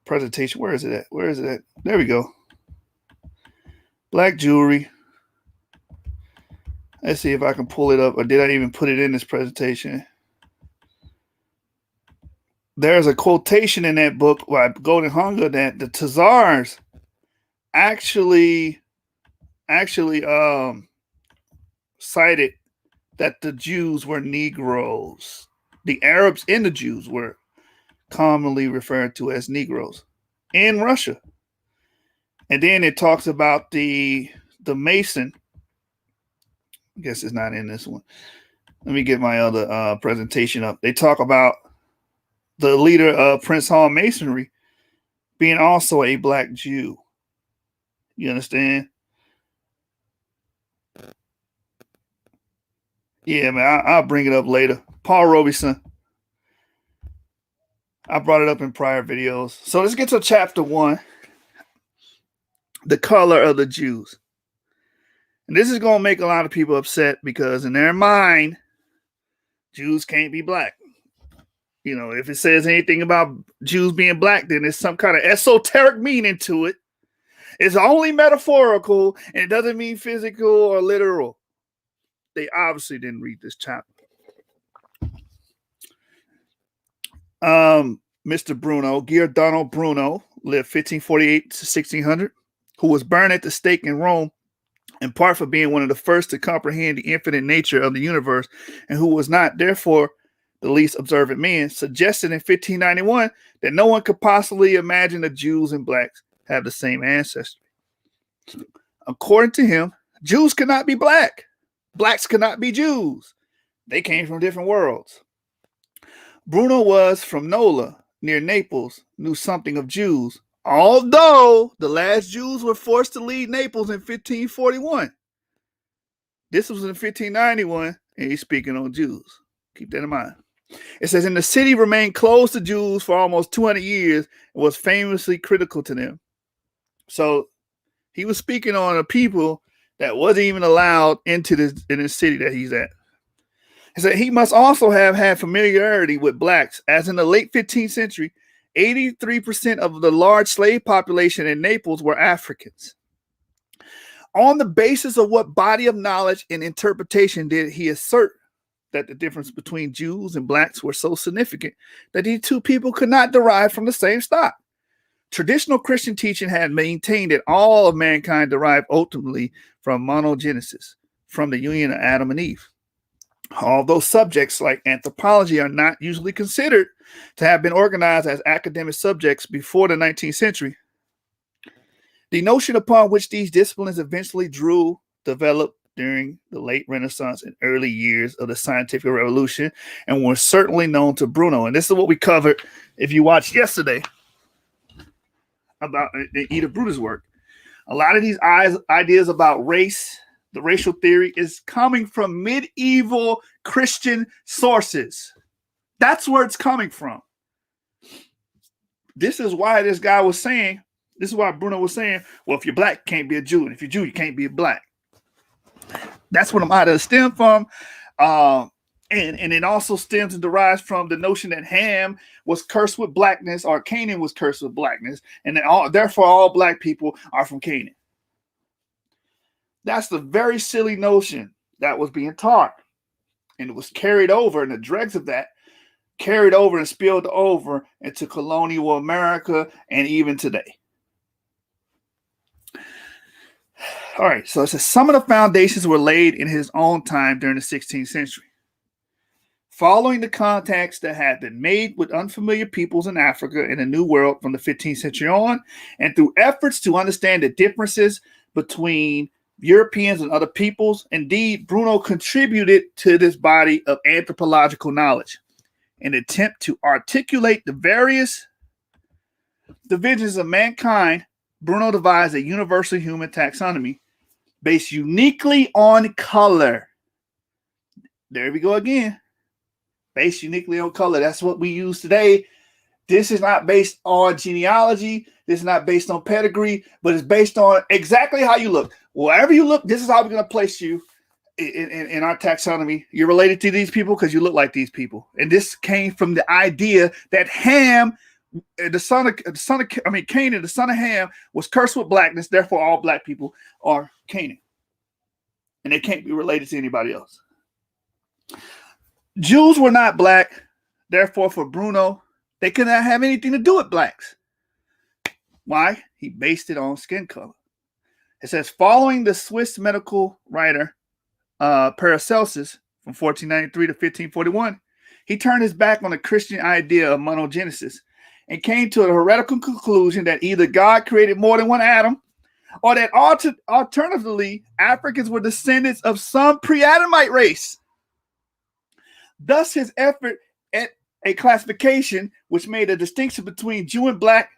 presentation. Where is it at? Where is it at? There we go. Black Jewry. Let's see if I can pull it up, or did I even put it in this presentation? there's a quotation in that book by Golden Hunger that the Khazars actually cited that the Jews were Negroes. The Arabs and the Jews were commonly referred to as Negroes in Russia. And then it talks about the Mason. I guess it's not in this one. Let me get my other presentation up. They talk about the leader of Prince Hall Masonry being also a black Jew. You understand? Yeah, man, I'll bring it up later. Paul Robeson. I brought it up in prior videos. So let's get to chapter 1. The color of the Jews. And this is going to make a lot of people upset because in their mind, Jews can't be black. You know, if it says anything about Jews being black, then there's some kind of esoteric meaning to it. It's only metaphorical and it doesn't mean physical or literal. They obviously didn't read this chapter. Mr. Bruno, Giordano Bruno, lived 1548 to 1600, who was burned at the stake in Rome, in part for being one of the first to comprehend the infinite nature of the universe, and who was not, therefore, the least observant man, suggested in 1591 that no one could possibly imagine that Jews and blacks have the same ancestry. According to him, Jews could not be black. Blacks could not be Jews. They came from different worlds. Bruno was from Nola, near Naples, knew something of Jews, although the last Jews were forced to leave Naples in 1541. This was in 1591, and he's speaking on Jews. Keep that in mind. It says, and the city remained closed to Jews for almost 200 years and was famously critical to them. So he was speaking on a people that wasn't even allowed into this city that he's at. He said he must also have had familiarity with blacks, as in the late 15th century, 83% of the large slave population in Naples were Africans. On the basis of what body of knowledge and interpretation did he assert that the difference between Jews and blacks were so significant that these two people could not derive from the same stock? Traditional Christian teaching had maintained that all of mankind derived ultimately from monogenesis, from the union of Adam and Eve. Although subjects like anthropology are not usually considered to have been organized as academic subjects before the 19th century, the notion upon which these disciplines eventually developed during the late Renaissance and early years of the scientific revolution and were certainly known to Bruno. And this is what we covered if you watched yesterday about Edith Bruder's work. A lot of these ideas about race, the racial theory, is coming from medieval Christian sources. That's where it's coming from. This is why this guy was saying, this is why Bruno was saying, well, if you're black, you can't be a Jew. And if you're Jew, you can't be a black. That's what I'm out of stem from. And it also stems and derives from the notion that Ham was cursed with blackness, or Canaan was cursed with blackness, and that therefore all black people are from Canaan. That's the very silly notion that was being taught. And it was carried over, and the dregs of that carried over and spilled over into colonial America and even today. All right, so it says some of the foundations were laid in his own time during the 16th century. Following the contacts that had been made with unfamiliar peoples in Africa and the New World from the 15th century on, and through efforts to understand the differences between Europeans and other peoples, indeed, Bruno contributed to this body of anthropological knowledge. In an attempt to articulate the various divisions of mankind, Bruno devised a universal human taxonomy based uniquely on color. There we go again. Based uniquely on color. That's what we use today. This is not based on genealogy. This is not based on pedigree, but it's based on exactly how you look. Wherever you look, this is how we're going to place you in our taxonomy. You're related to these people because you look like these people. And this came from the idea that Ham, Canaan, the son of Ham, was cursed with blackness. Therefore, all black people are Canaan. And they can't be related to anybody else. Jews were not black. Therefore, for Bruno, They could not have anything to do with blacks. Why? He based it on skin color. It says, following the Swiss medical writer Paracelsus from 1493 to 1541, he turned his back on the Christian idea of monogenesis and came to a heretical conclusion that either God created more than one Adam, or that alternatively, Africans were descendants of some pre-Adamite race. Thus, his effort at a classification which made a distinction between Jew and black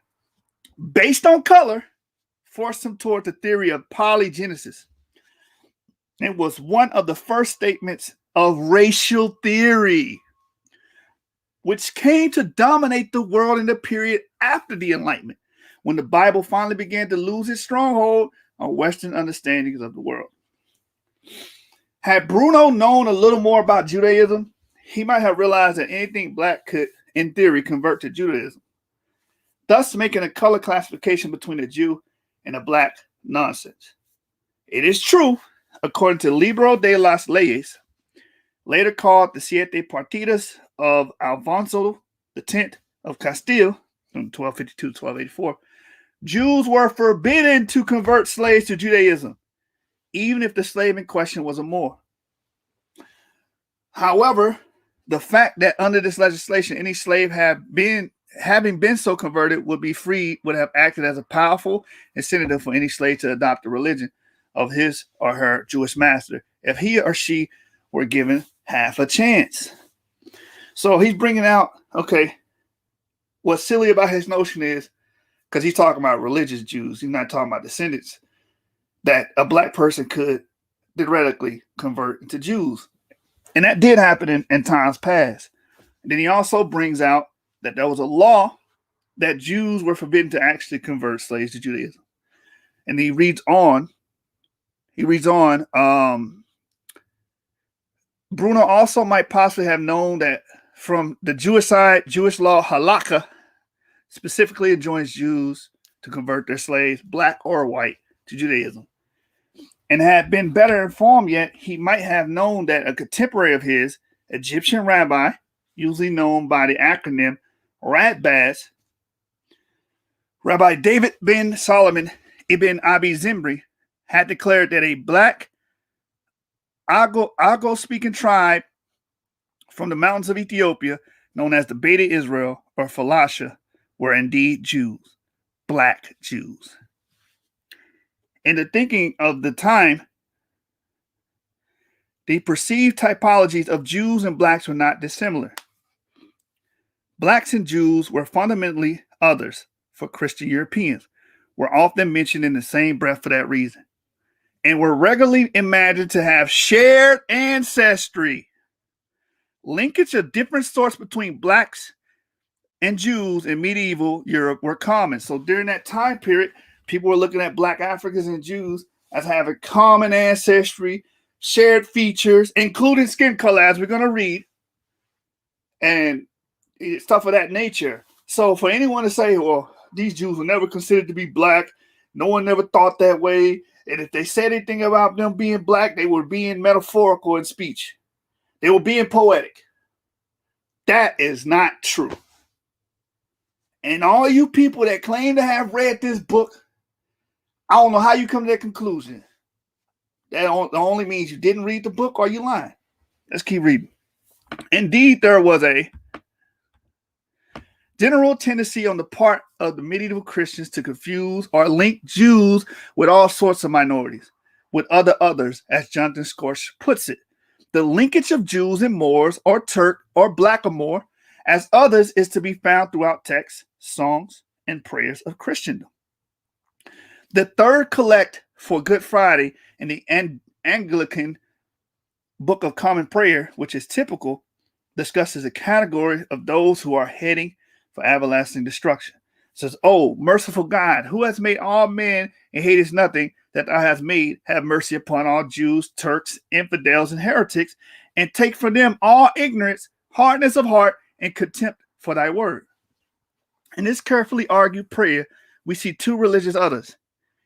based on color forced him toward the theory of polygenesis. It was one of the first statements of racial theory, which came to dominate the world in the period after the Enlightenment, when the Bible finally began to lose its stronghold on Western understandings of the world. Had Bruno known a little more about Judaism, he might have realized that anything black could, in theory, convert to Judaism, thus making a color classification between a Jew and a black nonsense. It is true, according to Libro de las Leyes, later called the Siete Partidas of Alfonso X of Castile, from 1252 to 1284, Jews were forbidden to convert slaves to Judaism, even if the slave in question was a Moor. However, the fact that under this legislation, any slave having been so converted would be freed would have acted as a powerful incentive for any slave to adopt the religion of his or her Jewish master if he or she were given half a chance. So he's bringing out, okay, what's silly about his notion is, because he's talking about religious Jews, he's not talking about descendants, that a black person could theoretically convert into Jews. And that did happen in times past. And then he also brings out that there was a law that Jews were forbidden to actually convert slaves to Judaism. And he reads on, Bruno also might possibly have known that from the Jewish side, Jewish law, halakha, specifically enjoins Jews to convert their slaves, black or white, to Judaism. And had been better informed yet, he might have known that a contemporary of his, Egyptian rabbi, usually known by the acronym Radbaz, Rabbi David ben Solomon ibn Abi Zimri, had declared that a black Ago-speaking tribe from the mountains of Ethiopia, known as the Beta Israel or Falasha, were indeed Jews, black Jews. In the thinking of the time, the perceived typologies of Jews and blacks were not dissimilar. Blacks and Jews were fundamentally others for Christian Europeans, were often mentioned in the same breath for that reason, and were regularly imagined to have shared ancestry. Linkage of different sorts between blacks and Jews in medieval Europe were common. So during that time period, people were looking at black Africans and Jews as having common ancestry, shared features, including skin color, as we're going to read, and stuff of that nature. So for anyone to say, well, these Jews were never considered to be black, no one never thought that way, and if they said anything about them being black, they were being metaphorical in speech. They were being poetic. That is not true. And all you people that claim to have read this book, I don't know how you come to that conclusion. That only means you didn't read the book or you lying. Let's keep reading. Indeed, there was a general tendency on the part of the medieval Christians to confuse or link Jews with all sorts of minorities, with others, as Jonathan Scorch puts it. The linkage of Jews and Moors or Turk or Blackamoor as others is to be found throughout texts, songs, and prayers of Christendom. The third collect for Good Friday in the Anglican Book of Common Prayer, which is typical, discusses a category of those who are heading for everlasting destruction. It says, "Oh, merciful God, who has made all men and hatest nothing that thou hast made, have mercy upon all Jews, Turks, infidels, and heretics, and take from them all ignorance, hardness of heart, and contempt for thy word." In this carefully argued prayer, we see two religious others.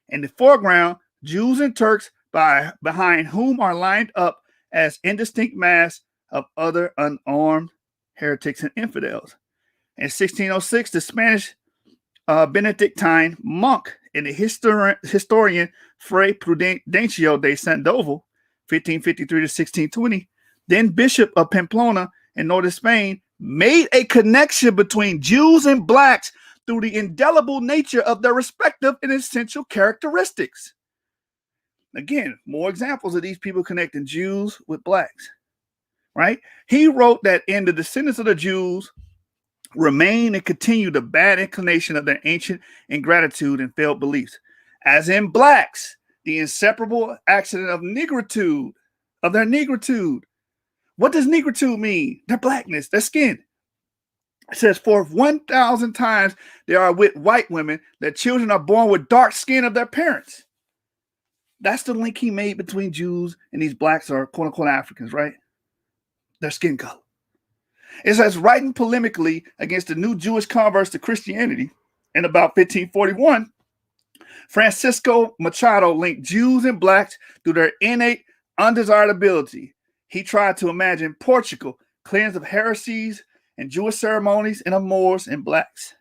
In the foreground, Jews and Turks, behind whom are lined up as indistinct mass of other unarmed heretics and infidels. In 1606, the Spanish Benedictine monk and the historian Fray Prudencio de Sandoval, 1553 to 1620, then Bishop of Pamplona in northern Spain, made a connection between Jews and blacks through the indelible nature of their respective and essential characteristics. Again, more examples of these people connecting Jews with blacks, right? He wrote that in the descendants of the Jews remain and continue the bad inclination of their ancient ingratitude and failed beliefs. As in blacks, the inseparable accident of negritude, of their negritude. What does negritude mean? Their blackness, their skin. It says, for 1,000 times there are with white women that children are born with dark skin of their parents. That's the link he made between Jews and these blacks or quote unquote Africans, right? Their skin color. It says, writing polemically against the new Jewish converts to Christianity in about 1541, Francisco Machado linked Jews and blacks through their innate undesirability. He tried to imagine Portugal cleansed of heresies and Jewish ceremonies and of Moors and blacks.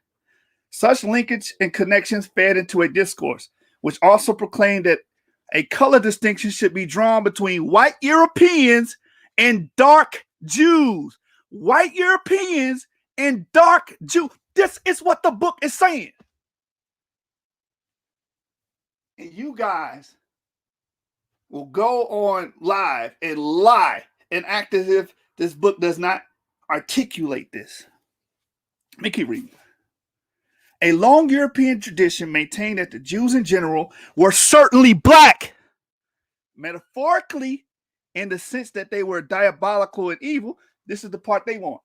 Such linkage and connections fed into a discourse, which also proclaimed that a color distinction should be drawn between white Europeans and dark Jews. White Europeans and dark Jews. This is what the book is saying. And you guys will go on live and lie and act as if this book does not articulate this. Let me keep reading. A long European tradition maintained that the Jews in general were certainly black, metaphorically, in the sense that they were diabolical and evil. This is the part they want.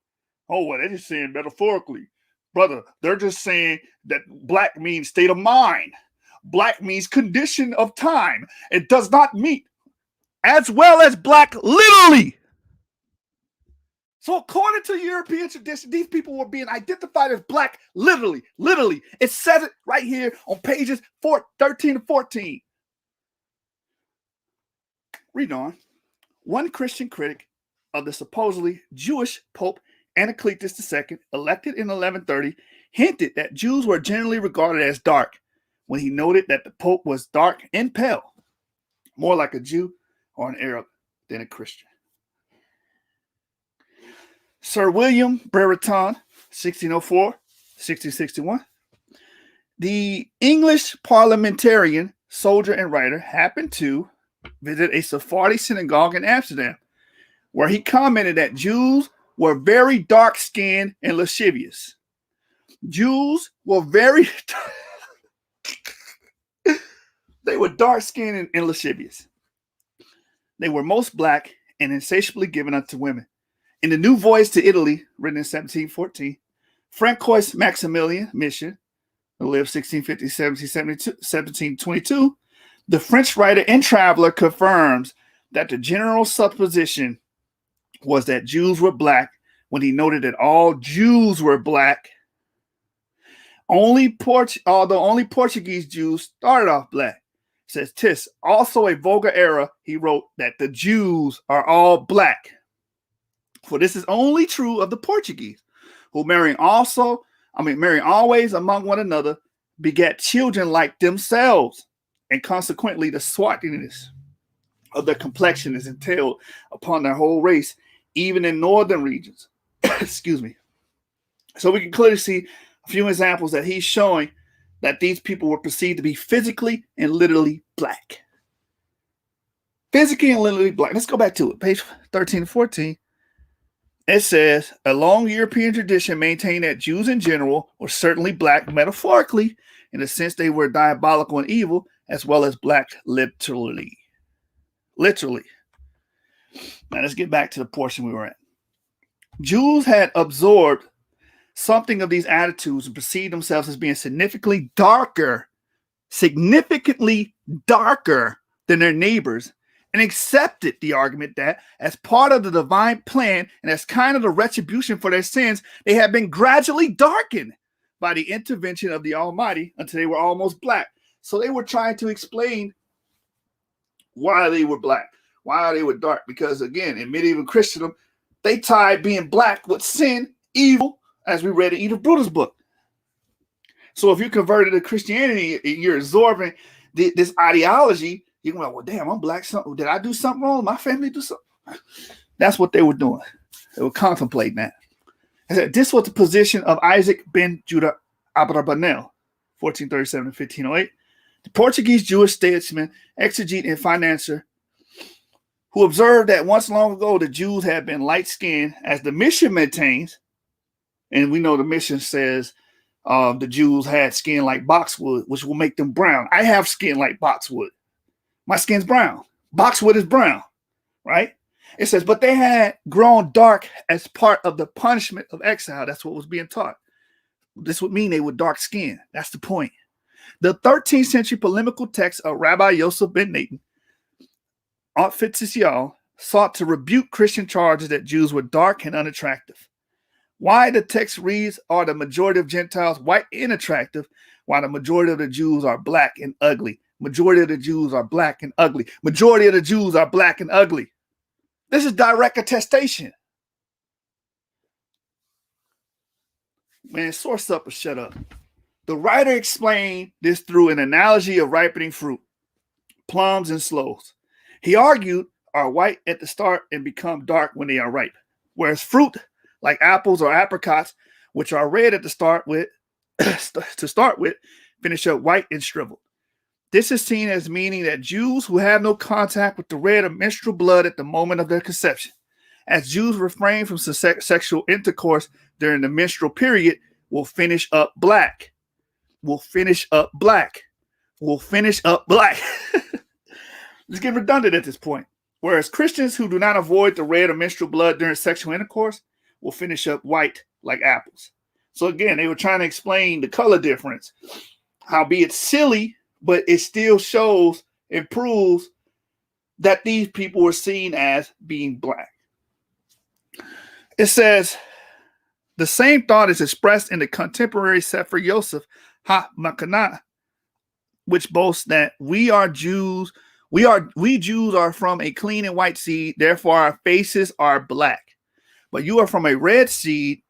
Oh, well, they're just saying metaphorically. Brother, they're just saying that black means state of mind. Black means condition of time. It does not mean, as well as black literally. So according to European tradition, these people were being identified as black literally. Literally. It says it right here on pages 13 to 14. Read on. One Christian critic of the supposedly Jewish Pope Anacletus II, elected in 1130, hinted that Jews were generally regarded as dark when he noted that the Pope was dark and pale, more like a Jew or an Arab than a Christian. Sir William Brereton, 1604, 1661, the English parliamentarian, soldier, and writer, happened to visit a Sephardi synagogue in Amsterdam, where he commented that Jews were very dark-skinned and lascivious. Jews were very... they were dark-skinned and lascivious. They were most black and insatiably given unto women. In the New Voyage to Italy, written in 1714, Francois Maximilien Mission, who lived 1650-1722, the French writer and traveler confirms that the general supposition was that Jews were black when he noted that all Jews were black. Although only Portuguese Jews started off black. Says "'Tis also a vulgar error," he wrote, "that the Jews are all black. For this is only true of the Portuguese, who marrying always among one another, begat children like themselves, and consequently the swarthiness of their complexion is entailed upon their whole race, even in northern regions." Excuse me. So we can clearly see a few examples that he's showing that these people were perceived to be physically and literally black. Physically and literally black. Let's go back to it. Page 13 and 14. It says, a long European tradition maintained that Jews in general were certainly black metaphorically, in the sense they were diabolical and evil, as well as black literally. Literally. Now let's get back to the portion we were at. Jews had absorbed something of these attitudes and perceived themselves as being significantly darker than their neighbors, and accepted the argument that as part of the divine plan and as kind of the retribution for their sins, they had been gradually darkened by the intervention of the Almighty until they were almost black. So they were trying to explain why they were black, why they were dark, because again, in medieval Christendom, they tied being black with sin, evil, as we read in Edith Bruder's book. So if you converted to Christianity, you're absorbing this ideology. You're like, well, damn, I'm black. Did I do something wrong? My family do something? That's what they were doing. They were contemplating that. I said, this was the position of Isaac ben Judah Abravanel, 1437 to 1508, the Portuguese Jewish statesman, exegete, and financier, who observed that once long ago the Jews had been light-skinned, as the mission maintains, and we know the mission says the Jews had skin like boxwood, which will make them brown. I have skin like boxwood. My skin's brown. Boxwood is brown, right? It says, but they had grown dark as part of the punishment of exile. That's what was being taught. This would mean they were dark skinned. That's the point. The 13th century polemical text of Rabbi Yosef ben Nathan, Art Fitzgerald, sought to rebuke Christian charges that Jews were dark and unattractive. Why the text reads, are the majority of Gentiles white and attractive, while the majority of the Jews are black and ugly? Majority of the Jews are black and ugly. Majority of the Jews are black and ugly. This is direct attestation. Man, source up or shut up. The writer explained this through an analogy of ripening fruit, plums and sloes. He argued are white at the start and become dark when they are ripe, whereas fruit like apples or apricots, which are red at the start with, finish up white and shriveled. This is seen as meaning that Jews who have no contact with the red of menstrual blood at the moment of their conception, as Jews refrain from sexual intercourse during the menstrual period, will finish up black. Will finish up black. Will finish up black. It's getting redundant at this point. Whereas Christians who do not avoid the red of menstrual blood during sexual intercourse will finish up white like apples. So again, they were trying to explain the color difference. Howbeit silly, but it still shows and proves that these people were seen as being black. It says, the same thought is expressed in the contemporary Sefer Yosef HaMakanah, which boasts that we Jews are from a clean and white seed, therefore our faces are black. But you are from a red seed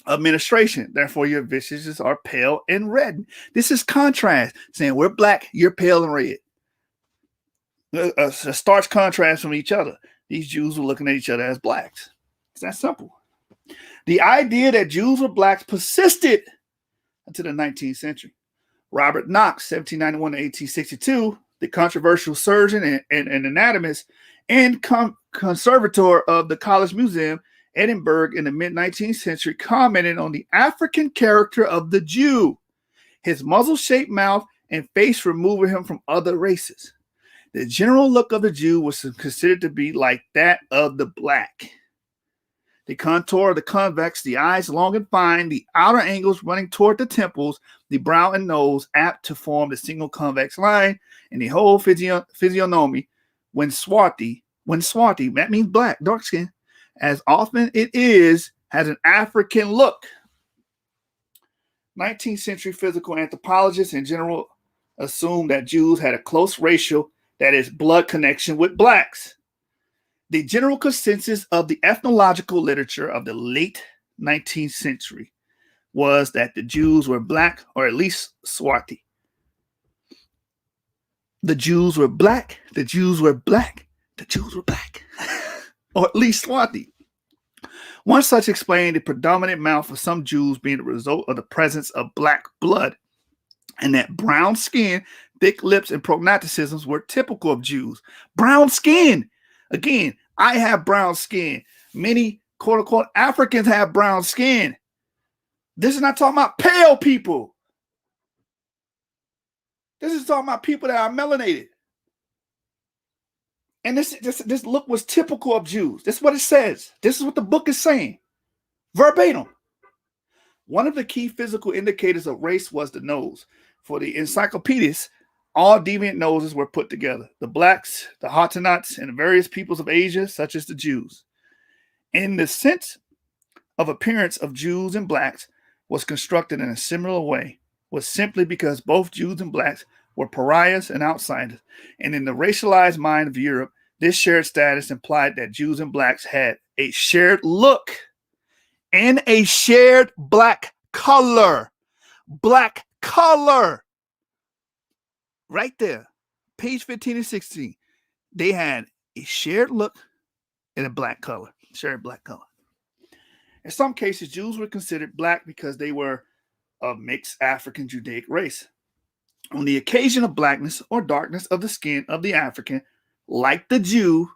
of ministration, therefore your visages are pale and red. This is contrast, saying we're black, you're pale and red. A stark contrast from each other. These Jews were looking at each other as blacks. It's that simple. The idea that Jews were blacks persisted until the 19th century. Robert Knox, 1791 to 1862, the controversial surgeon and anatomist and conservator of the College Museum, Edinburgh, in the mid-19th century, commented on the African character of the Jew, his muzzle-shaped mouth and face removing him from other races. The general look of the Jew was considered to be like that of the black. The contour of the convex, the eyes long and fine, the outer angles running toward the temples, the brow and nose apt to form the single convex line, and the whole physiognomy, when swarthy, that means black, dark skin, as often it is, has an African look. 19th century physical anthropologists in general assumed that Jews had a close racial, that is, blood connection with blacks. The general consensus of the ethnological literature of the late 19th century was that the Jews were black, or at least swarthy. The Jews were black, the Jews were black, the Jews were black, or at least swarthy. One such explained the predominant mouth of some Jews being the result of the presence of black blood, and that brown skin, thick lips, and prognatheticisms were typical of Jews. Brown skin! Again, I have brown skin. Many quote-unquote Africans have brown skin. This is not talking about pale people. This is talking about people that are melanated. And this look was typical of Jews. This is what it says. This is what the book is saying. Verbatim. One of the key physical indicators of race was the nose. For the encyclopedists, all deviant noses were put together. The blacks, the Hottentots, and the various peoples of Asia, such as the Jews. In the sense of appearance of Jews and blacks was constructed in a similar way, was simply because both Jews and blacks were pariahs and outsiders. And in the racialized mind of Europe, this shared status implied that Jews and blacks had a shared look and a shared black color. Black color. Right there. Page 15 and 16. They had a shared look and a black color. Shared black color. In some cases, Jews were considered black because they were of mixed African Judaic race. On the occasion of blackness or darkness of the skin of the African, like the Jew,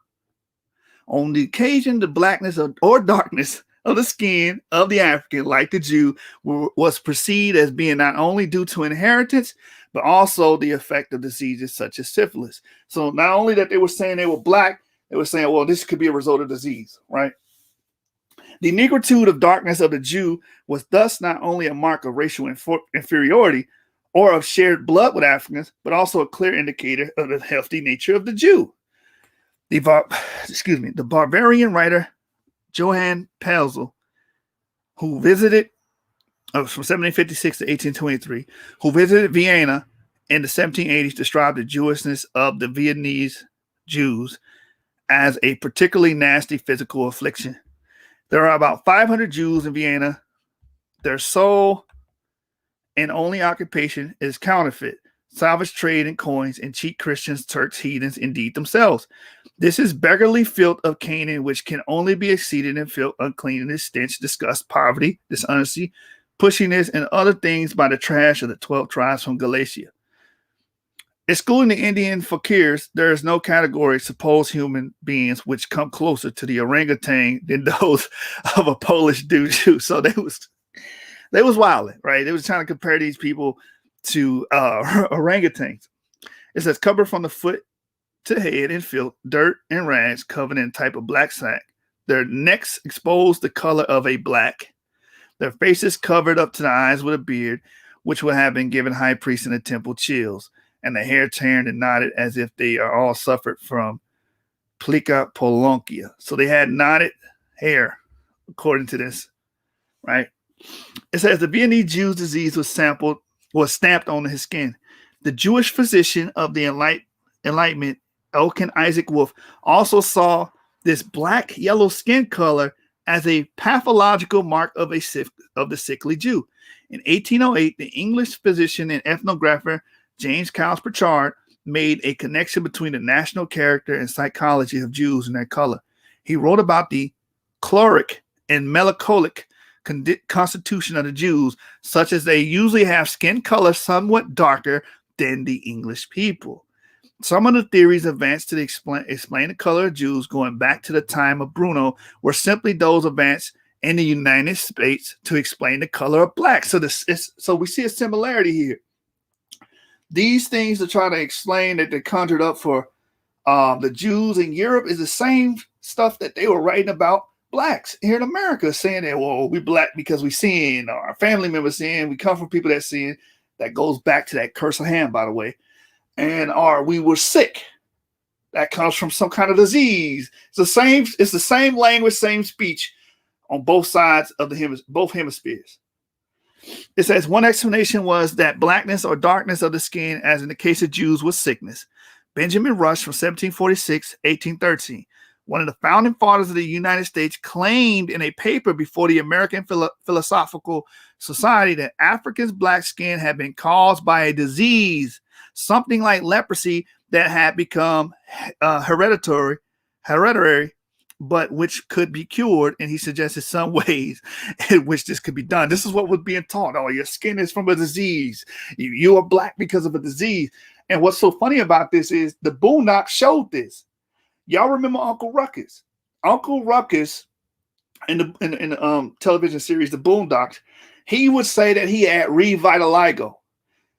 on the occasion the blackness or darkness of the skin of the African, like the Jew, was perceived as being not only due to inheritance, but also the effect of diseases such as syphilis. So not only that they were saying they were black, they were saying, well, this could be a result of disease, right? The negritude of darkness of the Jew was thus not only a mark of racial inferiority or of shared blood with Africans, but also a clear indicator of the healthy nature of the Jew. The Bavarian writer Johann Pelzel, who visited from 1756 to 1823, who visited Vienna in the 1780s, described the Jewishness of the Viennese Jews as a particularly nasty physical affliction. There are about 500 Jews in Vienna. Their sole and only occupation is counterfeit, salvage trade in coins, and cheat Christians, Turks, heathens, indeed themselves. This is beggarly filth of Canaan, which can only be exceeded in filth, uncleanness, stench, disgust, poverty, dishonesty, pushiness, and other things by the trash of the 12 tribes from Galatia. Excluding the Indian fakirs, there is no category of supposed human beings which come closer to the orangutan than those of a Polish Jew. So they was wilding, right? They was trying to compare these people to orangutans. It says, covered from the foot to head in filth, dirt, and rags, covered in a type of black sack. Their necks exposed the color of a black. Their faces covered up to the eyes with a beard, which would have been given high priests in the temple chills, and the hair turned and knotted as if they are all suffered from plica polonkia. So they had knotted hair, according to this, right? It says the Viennese Jew's disease was stamped on his skin. The Jewish physician of the Enlightenment, Elkin Isaac Wolf, also saw this black yellow skin color as a pathological mark of the sickly Jew. In 1808, the English physician and ethnographer James Cowles Pritchard made a connection between the national character and psychology of Jews and their color. He wrote about the chloric and melancholic constitution of the Jews, such as they usually have skin color somewhat darker than the English people. Some of the theories advanced to explain the color of Jews going back to the time of Bruno were simply those advanced in the United States to explain the color of black. So we see a similarity here. These things to try to explain that they conjured up for the Jews in Europe is the same stuff that they were writing about blacks here in America, saying that, well, we black because we sin, or our family members sin, we come from people that sin. That goes back to that curse of Ham, by the way. And or we were sick. That comes from some kind of disease. It's the same language, same speech on both sides of both hemispheres. It says one explanation was that blackness or darkness of the skin, as in the case of Jews, was sickness. Benjamin Rush from 1746, 1813, one of the founding fathers of the United States, claimed in a paper before the American Philosophical Society that Africans' black skin had been caused by a disease, something like leprosy, that had become hereditary, but which could be cured, and he suggested some ways in which this could be done. This is what was being taught. Oh, your skin is from a disease. You are black because of a disease. And what's so funny about this is the Boondocks showed this. Y'all remember Uncle Ruckus? Uncle Ruckus in the television series The Boondocks, he would say that he had revitiligo,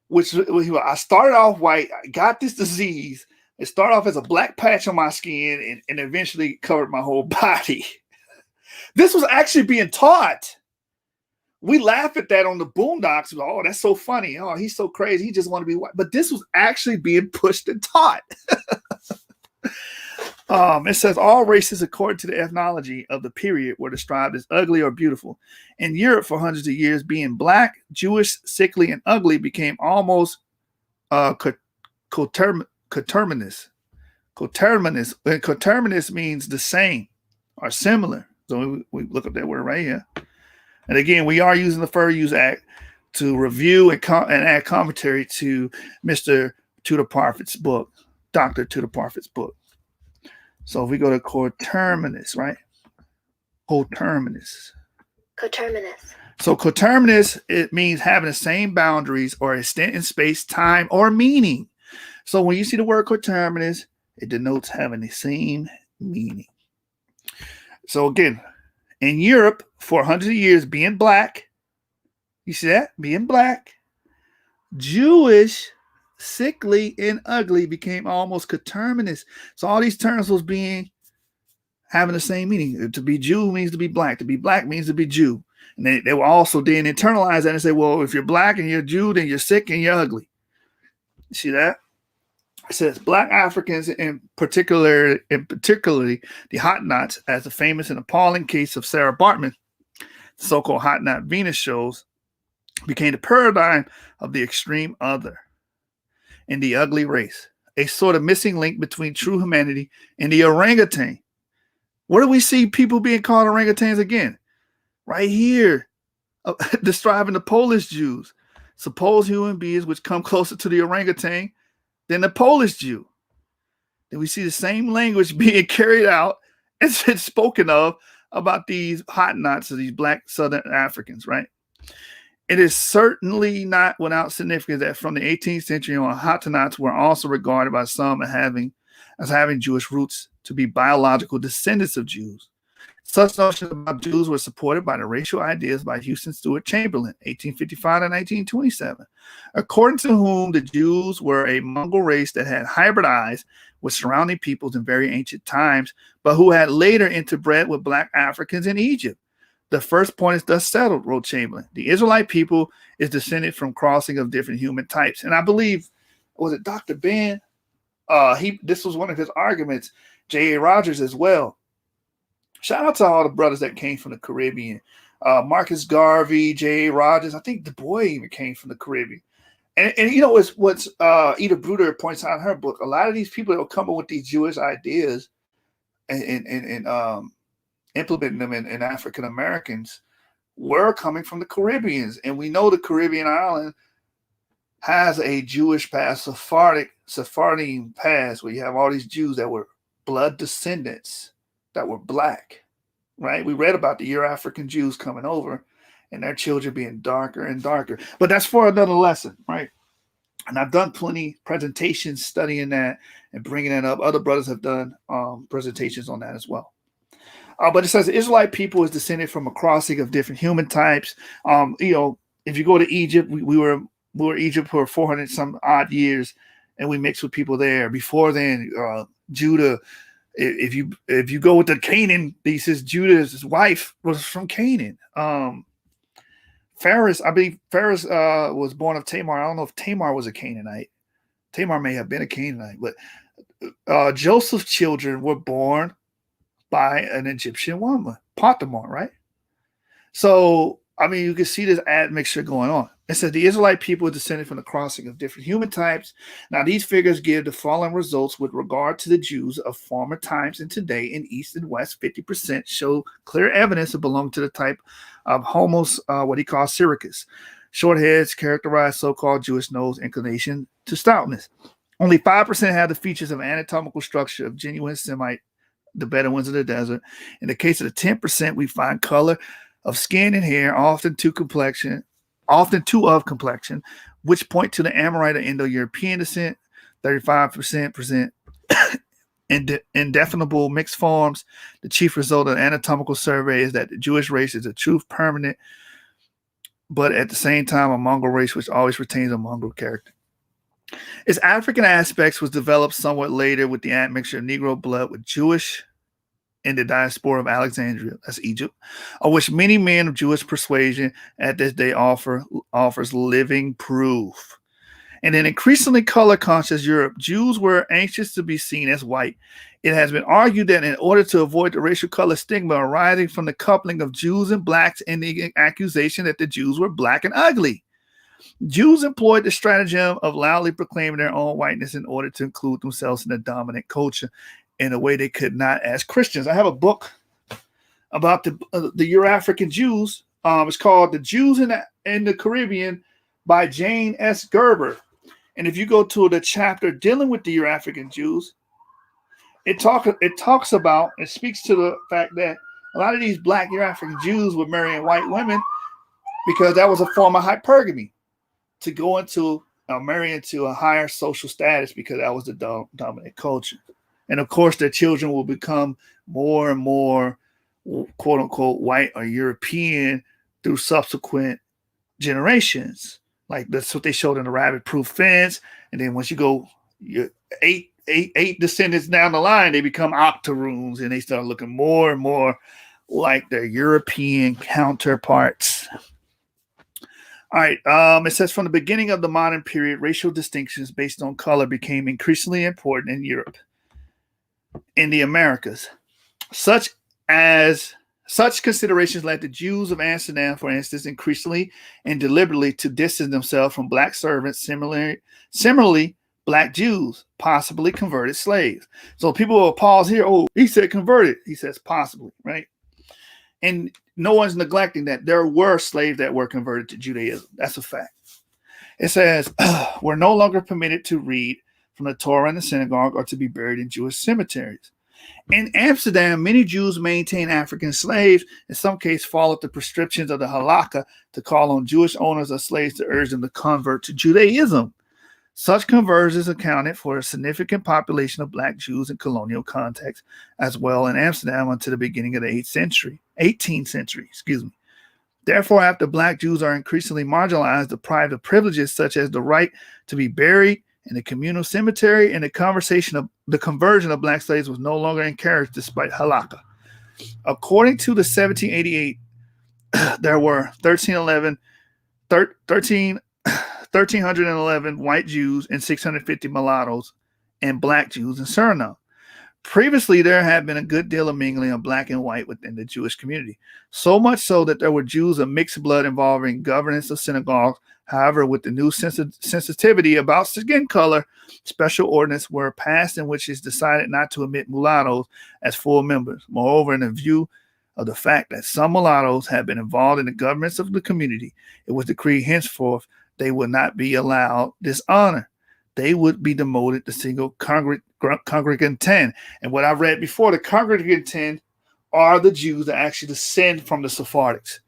which I started off white, I got this disease. It started off as a black patch on my skin and eventually covered my whole body. This was actually being taught. We laugh at that on the Boondocks. Oh, that's so funny. Oh, he's so crazy. He just want to be white. But this was actually being pushed and taught. It says all races, according to the ethnology of the period, were described as ugly or beautiful. In Europe, for hundreds of years, being black, Jewish, sickly, and ugly became almost coterminous. Coterminous means the same or similar. So we look up that word right here. And again, we are using the Fair Use Act to review and add commentary to Mr. Tudor Parfitt's book, Dr. Tudor Parfitt's book. So if we go to coterminous, right? Coterminous. Coterminous. So coterminous, it means having the same boundaries or extent in space, time, or meaning. So when you see the word coterminous, it denotes having the same meaning. So again, in Europe, for hundreds of years, being black, you see that? Being black, Jewish, sickly, and ugly became almost coterminous. So all these terms was having the same meaning. To be Jew means to be black. To be black means to be Jew. And they were also then internalize that and say, well, if you're black and you're Jew, then you're sick and you're ugly. You see that? It says black Africans, particularly the Hottentots, as the famous and appalling case of Sarah Bartman, the so-called Hottentot Venus shows, became the paradigm of the extreme other and the ugly race, a sort of missing link between true humanity and the orangutan. Where do we see people being called orangutans again? Right here, describing the Polish Jews, supposed human beings which come closer to the orangutan than the Polish Jew. Then we see the same language being carried out and spoken of about these Hottentots, or these black Southern Africans, right? It is certainly not without significance that from the 18th century on, Hottentots were also regarded by some as having Jewish roots, to be biological descendants of Jews. Such notions about Jews were supported by the racial ideas by Houston Stewart Chamberlain, 1855 to 1927, according to whom the Jews were a Mongol race that had hybridized with surrounding peoples in very ancient times, but who had later interbred with black Africans in Egypt. The first point is thus settled, wrote Chamberlain. The Israelite people is descended from crossing of different human types. And I believe, was it Dr. Ben? This was one of his arguments. J.A. Rogers as well. Shout out to all the brothers that came from the Caribbean. Marcus Garvey, J.A. Rogers. I think Du Bois even came from the Caribbean. And you know, it's what's Ida Bruder points out in her book. A lot of these people that will come up with these Jewish ideas and implementing them in African Americans were coming from the Caribbeans. And we know the Caribbean island has a Jewish past, Sephardian past, where you have all these Jews that were blood descendants that were black, right? We read about the Euro-African Jews coming over and their children being darker and darker. But that's for another lesson, right? And I've done plenty presentations studying that and bringing that up. Other brothers have done presentations on that as well. But it says the Israelite people is descended from a crossing of different human types. You know, if you go to Egypt, we were Egypt for 400 some odd years, and we mixed with people there. Before then, Judah. If you go with the Canaan thesis, Judah's wife was from Canaan. Pharaoh, I believe Pharaoh was born of Tamar. I don't know if Tamar was a Canaanite. Tamar may have been a Canaanite, but Joseph's children were born by an Egyptian woman, Potiphar, right? So, I mean, you can see this admixture going on. It says the Israelite people are descended from the crossing of different human types. Now, these figures give the following results with regard to the Jews of former times and today in East and West. 50% show clear evidence of belonging to the type of homos, what he calls Syracuse. Short heads characterize so-called Jewish nose inclination to stoutness. Only 5% have the features of anatomical structure of genuine Semite, the Bedouins of the desert. In the case of the 10%, we find color of skin and hair, often two of complexion, which point to the Amorite or Indo-European descent. 35% present indefinable mixed forms. The chief result of the anatomical survey is that the Jewish race is a true permanent, but at the same time a Mongol race which always retains a Mongol character. Its African aspects was developed somewhat later with the admixture of Negro blood with Jewish in the diaspora of Alexandria, that's Egypt, of which many men of Jewish persuasion at this day offers living proof. And in increasingly color-conscious Europe, Jews were anxious to be seen as white. It has been argued that in order to avoid the racial color stigma arising from the coupling of Jews and blacks and the accusation that the Jews were black and ugly, Jews employed the stratagem of loudly proclaiming their own whiteness in order to include themselves in the dominant culture in a way they could not as Christians. I have a book about the Euro-African Jews It's called The Jews in the Caribbean by Jane S. Gerber. And if you go to the chapter dealing with the Euro-African Jews, it speaks to the fact that a lot of these black Euro-African Jews were marrying white women because that was a form of hypergamy, to go into marry into a higher social status, because that was the dominant culture. And of course, their children will become more and more, quote unquote, white or European through subsequent generations. Like that's what they showed in the rabbit-proof fence. And then once you go eight descendants down the line, they become octoroons, and they start looking more and more like their European counterparts. All right. It says, from the beginning of the modern period, racial distinctions based on color became increasingly important in Europe, in the Americas. Such considerations led the Jews of Amsterdam, for instance, increasingly and deliberately to distance themselves from black servants. Similarly, black Jews, possibly converted slaves. So people will pause here. Oh, he said converted. He says possibly, right? And no one's neglecting that there were slaves that were converted to Judaism. That's a fact. It says, we're no longer permitted to read from the Torah in the synagogue or to be buried in Jewish cemeteries. In Amsterdam, many Jews maintain African slaves, in some cases followed the prescriptions of the halakha to call on Jewish owners of slaves to urge them to convert to Judaism. Such conversions accounted for a significant population of black Jews in colonial context as well in Amsterdam until the beginning of the 18th century. Therefore, after black Jews are increasingly marginalized, deprived of privileges such as the right to be buried in a communal cemetery, and the conversion of black slaves was no longer encouraged despite halakha. According to the 1788, there were 1,311 white Jews and 650 mulattoes and black Jews in Suriname. Previously, there had been a good deal of mingling of black and white within the Jewish community, so much so that there were Jews of mixed blood involving governance of synagogues. However, with the new sensitivity about skin color, special ordinances were passed in which it's decided not to admit mulattoes as full members. Moreover, in the view of the fact that some mulattoes had been involved in the governance of the community, it was decreed henceforth they would not be allowed this honor. They would be demoted to single congregant 10. And what I read before, the congregant 10 are the Jews that actually descend from the Sephardics.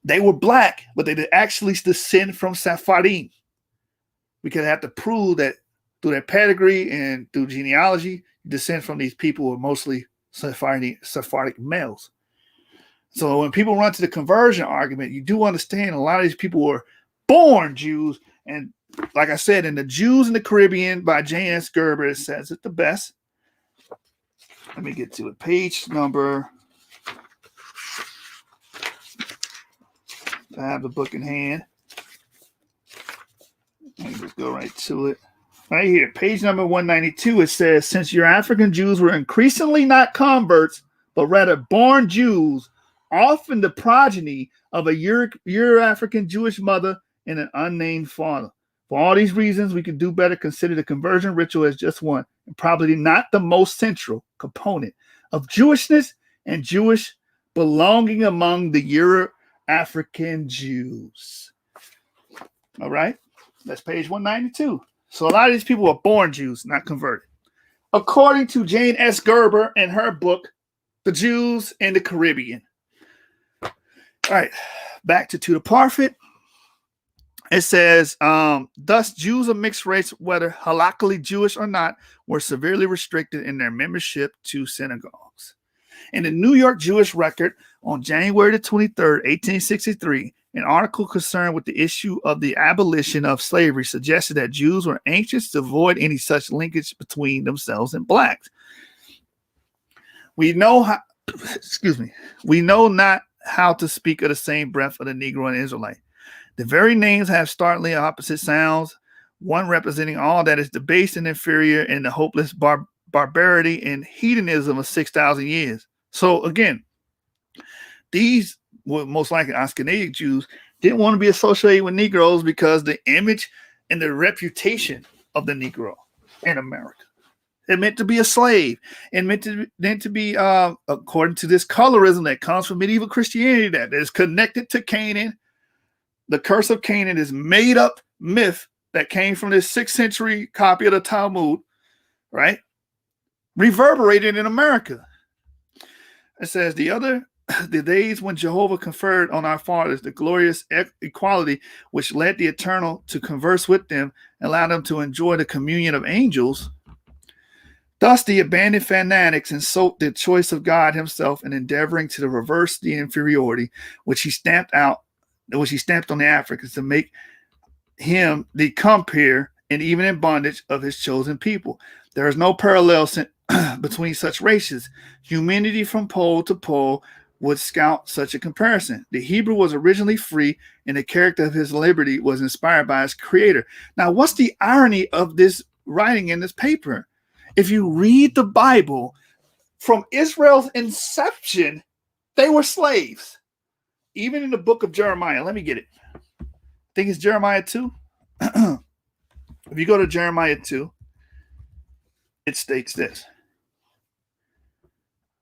They were black, but they actually descend from Sephardim. Because they have to prove that through their pedigree and through genealogy, you descend from these people who are mostly Sephardic males. So when people run to the conversion argument, you do understand a lot of these people were born Jews. And like I said, in The Jews in the Caribbean by Jane S. Gerber, it says it the best. Let me get to it. Page number. I have the book in hand. Let me just go right to it. Right here, page number 192, it says, since your African Jews were increasingly not converts, but rather born Jews, often the progeny of a Euro-African Jewish mother and an unnamed father. For all these reasons, we can do better consider the conversion ritual as just one, and probably not the most central component of Jewishness and Jewish belonging among the Euro-African Jews. All right, that's page 192. So a lot of these people were born Jews, not converted. According to Jane S. Gerber in her book, The Jews in the Caribbean. All right, back to Tudor Parfitt. It says, thus Jews of mixed race, whether halakhically Jewish or not, were severely restricted in their membership to synagogues. In the New York Jewish Record on January the 23rd, 1863, an article concerned with the issue of the abolition of slavery suggested that Jews were anxious to avoid any such linkage between themselves and blacks. We know not how to speak of the same breath of the Negro and Israelite. The very names have startlingly opposite sounds, one representing all that is debased and inferior in the hopeless barbarity and hedonism of 6,000 years. So again, these were most likely Ashkenazic Jews didn't want to be associated with Negroes because the image and the reputation of the Negro in America. It meant to be a slave. It meant to be according to this colorism that comes from medieval Christianity that is connected to Canaan. The curse of Canaan is made up myth that came from this 6th century copy of the Talmud, right? Reverberated in America. It says the days when Jehovah conferred on our fathers the glorious equality which led the Eternal to converse with them and allow them to enjoy the communion of angels. Thus the abandoned fanatics insult the choice of God himself in endeavoring to reverse the inferiority which he stamped on the Africans to make him the compeer and even in bondage of his chosen people. There is no parallel between such races. Humanity from pole to pole would scout such a comparison. The Hebrew was originally free, and the character of his liberty was inspired by his creator. Now, what's the irony of this writing in this paper? If you read the Bible, from Israel's inception, they were slaves. Even in the book of Jeremiah, let me get it. I think it's Jeremiah 2. If you go to Jeremiah 2, it states this.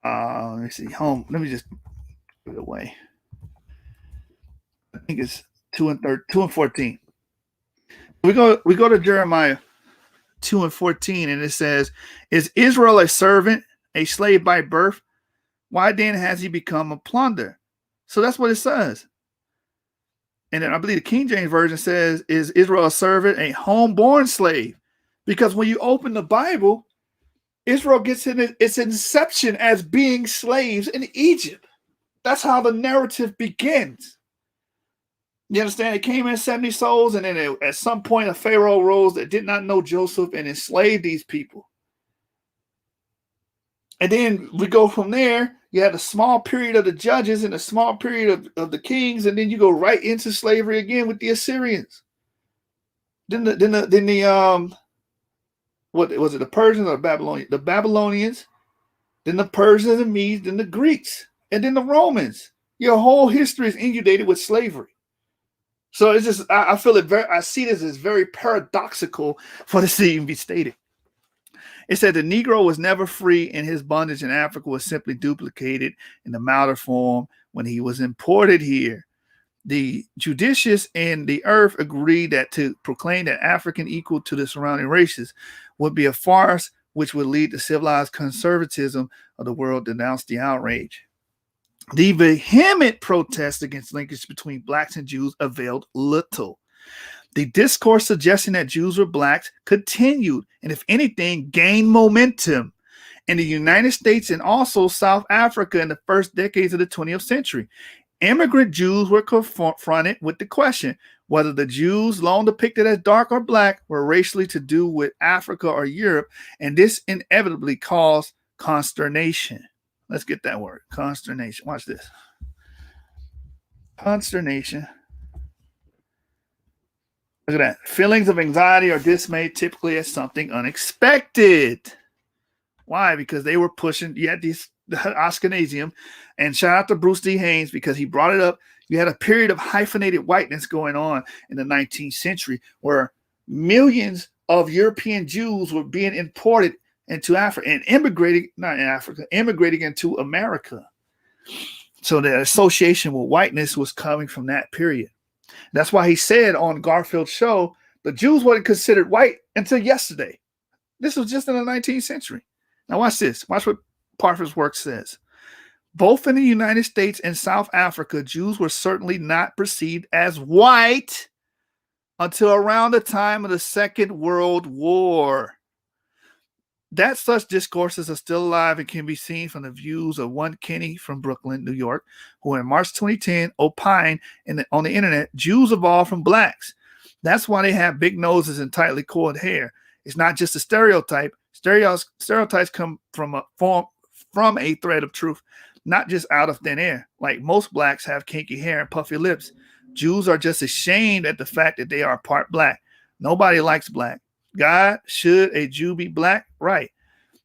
Let me see. Let me just put it away. I think it's 2 and 14. We go to Jeremiah 2 and 14, and it says, "Is Israel a servant, a slave by birth? Why then has he become a plunder?" So that's what it says. And then I believe the King James Version says, "Is Israel a servant, a homeborn slave?" Because when you open the Bible, Israel gets in its inception as being slaves in Egypt. That's how the narrative begins. You understand? It came in 70 souls, and then at some point a Pharaoh rose that did not know Joseph and enslaved these people. And then we go from there. You had a small period of the judges and a small period of the kings, and then you go right into slavery again with the Assyrians. Then the what was it? The Persians or the Babylonians? The Babylonians, then the Persians and Medes, then the Greeks, and then the Romans. Your whole history is inundated with slavery. So it's just I feel it I see this as very paradoxical for this to even be stated. It said the Negro was never free, and his bondage in Africa was simply duplicated in the milder form when he was imported here. The judicious and the earth agreed that to proclaim that African equal to the surrounding races would be a farce which would lead to civilized conservatism of the world denounced the outrage. The vehement protest against linkage between blacks and Jews availed little. The discourse suggesting that Jews were blacks continued, and if anything, gained momentum in the United States and also South Africa in the first decades of the 20th century. Immigrant Jews were confronted with the question whether the Jews, long depicted as dark or black, were racially to do with Africa or Europe, and this inevitably caused consternation. Let's get that word, consternation. Watch this. Consternation. Look at that. Feelings of anxiety or dismay typically as something unexpected. Why? Because they were pushing, you had these Ashkenazim, and shout out to Bruce D. Haynes because he brought it up. You had a period of hyphenated whiteness going on in the 19th century where millions of European Jews were being imported into Africa and immigrating into America. So the association with whiteness was coming from that period. That's why he said on Garfield's show, the Jews weren't considered white until yesterday. This was just in the 19th century. Now watch this. Watch what Parfitt's work says. Both in the United States and South Africa, Jews were certainly not perceived as white until around the time of the Second World War. That such discourses are still alive and can be seen from the views of one Kenny from Brooklyn, New York, who in March 2010 opined on the internet, Jews evolved from blacks. That's why they have big noses and tightly coiled hair. It's not just a stereotype. Stereotypes come from a thread of truth, not just out of thin air. Like most blacks have kinky hair and puffy lips. Jews are just ashamed at the fact that they are part black. Nobody likes black. God, should a Jew be black? Right.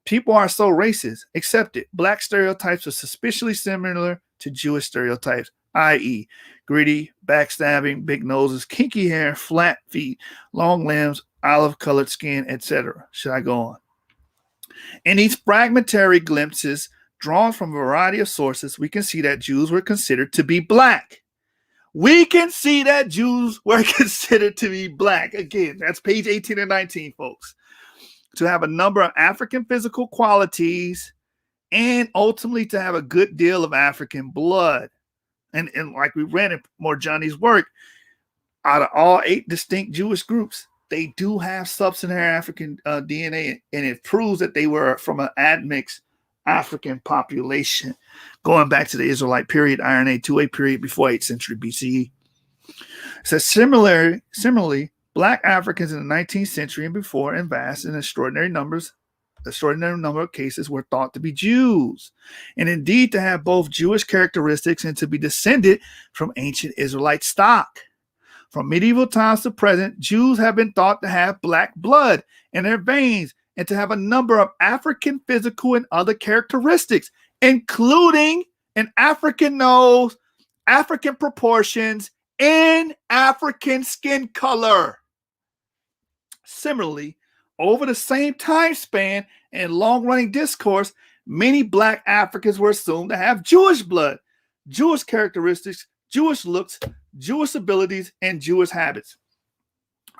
People are so racist. Accept it. Black stereotypes are suspiciously similar to Jewish stereotypes, i.e., gritty, backstabbing, big noses, kinky hair, flat feet, long limbs, olive-colored skin, etc. Should I go on? In these fragmentary glimpses drawn from a variety of sources, we can see that Jews were considered to be black. We can see that Jews were considered to be black. Again, that's page 18 and 19, folks. To have a number of African physical qualities and ultimately to have a good deal of African blood. And like we read in Morjani's work, out of all 8 distinct Jewish groups, they do have sub-Saharan African DNA, and it proves that they were from an admixed African population going back to the Israelite period, Iron Age 2A period before 8th century BCE. So similarly, Black Africans in the 19th century and before in vast and extraordinary number of cases were thought to be Jews, and indeed to have both Jewish characteristics and to be descended from ancient Israelite stock. From medieval times to present, Jews have been thought to have black blood in their veins and to have a number of African physical and other characteristics, including an African nose, African proportions, and African skin color. Similarly, over the same time span and long-running discourse, many Black Africans were assumed to have Jewish blood, Jewish characteristics, Jewish looks, Jewish abilities, and Jewish habits.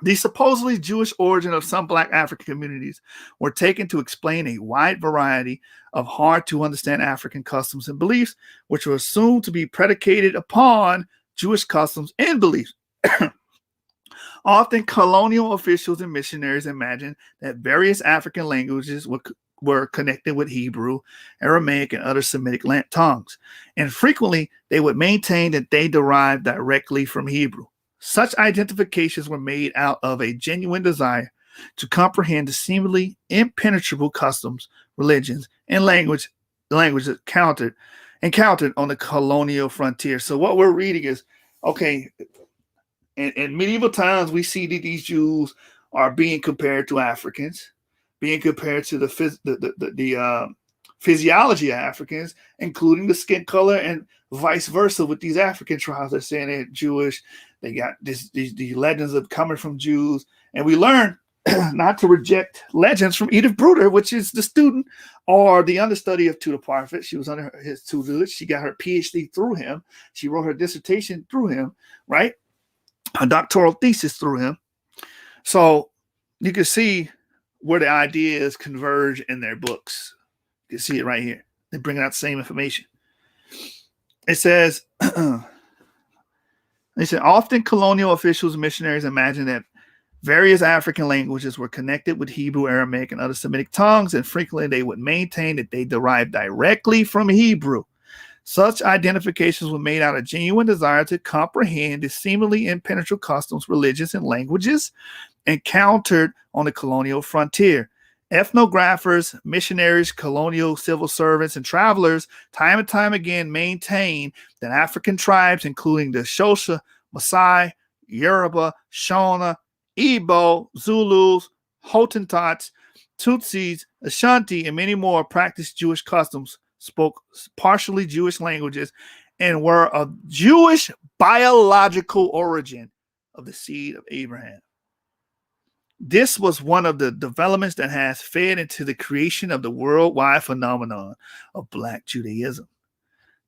The supposedly Jewish origin of some Black African communities were taken to explain a wide variety of hard-to-understand African customs and beliefs, which were assumed to be predicated upon Jewish customs and beliefs. Often, colonial officials and missionaries imagined that various African languages were connected with Hebrew, Aramaic, and other Semitic tongues, and frequently they would maintain that they derived directly from Hebrew. Such identifications were made out of a genuine desire to comprehend the seemingly impenetrable customs, religions, and languages encountered on the colonial frontier. So what we're reading is, okay, in medieval times, we see that these Jews are being compared to Africans, being compared to the physiology of Africans, including the skin color, and vice versa with these African tribes. They're saying they're Jewish. They got these legends of coming from Jews. And we learn not to reject legends from Edith Bruder, which is the student or the understudy of Tudor Parfitt. She was under his tutelage. She got her PhD through him. She wrote her dissertation through him, right? A doctoral thesis through him. So you can see where the ideas converge in their books. You can see it right here. They bring out the same information. It says, they said, often colonial officials and missionaries imagined that various African languages were connected with Hebrew, Aramaic, and other Semitic tongues, and frequently they would maintain that they derived directly from Hebrew. Such identifications were made out of genuine desire to comprehend the seemingly impenetrable customs, religions, and languages encountered on the colonial frontier. Ethnographers, missionaries, colonial civil servants, and travelers time and time again maintain that African tribes, including the Xhosa, Maasai, Yoruba, Shona, Igbo, Zulus, Hottentots, Tutsis, Ashanti, and many more practiced Jewish customs, spoke partially Jewish languages, and were of Jewish biological origin of the seed of Abraham. This was one of the developments that has fed into the creation of the worldwide phenomenon of Black Judaism.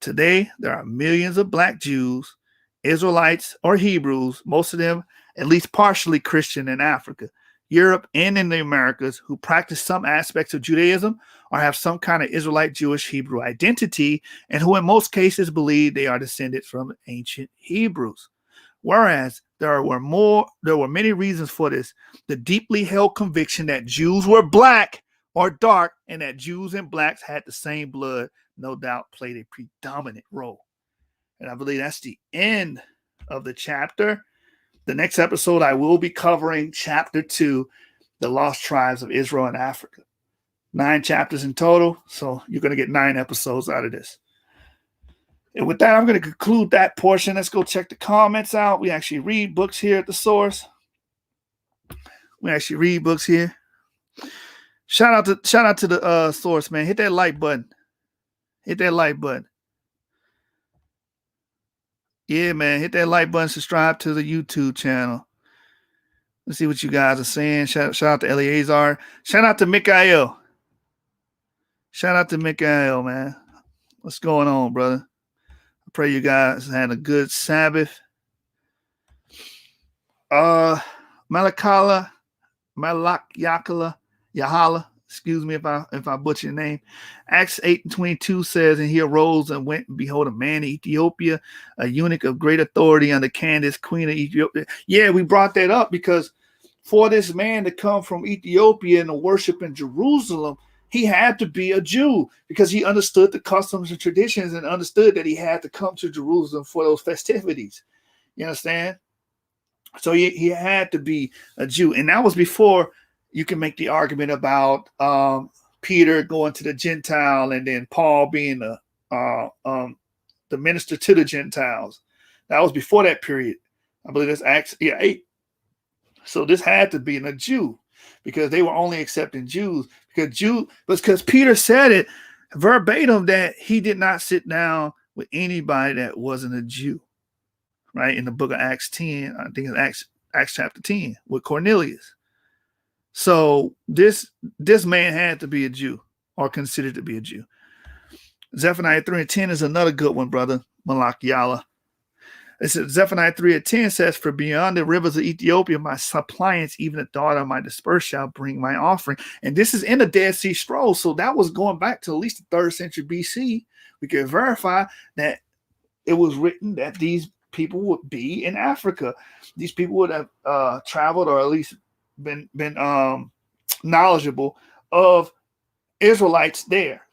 Today, there are millions of Black Jews, Israelites, or Hebrews, most of them at least partially Christian in Africa, Europe, and in the Americas, who practice some aspects of Judaism or have some kind of Israelite Jewish Hebrew identity, and who in most cases believe they are descended from ancient Hebrews. Whereas there were many reasons for this. The deeply held conviction that Jews were black or dark, and that Jews and blacks had the same blood, no doubt played a predominant role. And I believe that's the end of the chapter. The next episode, I will be covering chapter 2, the lost tribes of Israel and Africa. 9 chapters in total, so you're going to get 9 episodes out of this. And with that, I'm going to conclude that portion. Let's go check the comments out. We actually read books here at the source. We actually read books here. Shout out to the source, man. Hit that like button. Hit that like button. Yeah, man. Hit that like button. Subscribe to the YouTube channel. Let's see what you guys are saying. Shout out to Eleazar. Shout out to Mikael. Shout out to Mikael, man. What's going on, brother? I pray you guys had a good Sabbath. Malakala, Yahala. Excuse me if I butcher your name. Acts 8:22 says, and he arose and went and behold a man in Ethiopia, a eunuch of great authority under Candace, queen of Ethiopia. Yeah, we brought that up because for this man to come from Ethiopia and to worship in Jerusalem, he had to be a Jew because he understood the customs and traditions and understood that he had to come to Jerusalem for those festivities. You understand? So he had to be a Jew. And that was before you can make the argument about Peter going to the Gentile and then Paul being the minister to the Gentiles. That was before that period. I believe that's Acts 8. So this had to be a Jew because they were only accepting Jews because Peter said it verbatim that he did not sit down with anybody that wasn't a Jew, right? In the book of Acts 10, I think it's Acts chapter 10 with Cornelius. So this man had to be a Jew or considered to be a Jew. Zephaniah 3:10 is another good one, brother. Malachiala. It says Zephaniah 3:10 says, for beyond the rivers of Ethiopia, my suppliants, even the daughter of my dispersed, shall bring my offering. And this is in the Dead Sea Scrolls. So that was going back to at least the 3rd century BC. We can verify that it was written that these people would be in Africa. These people would have traveled or at least been knowledgeable of Israelites there.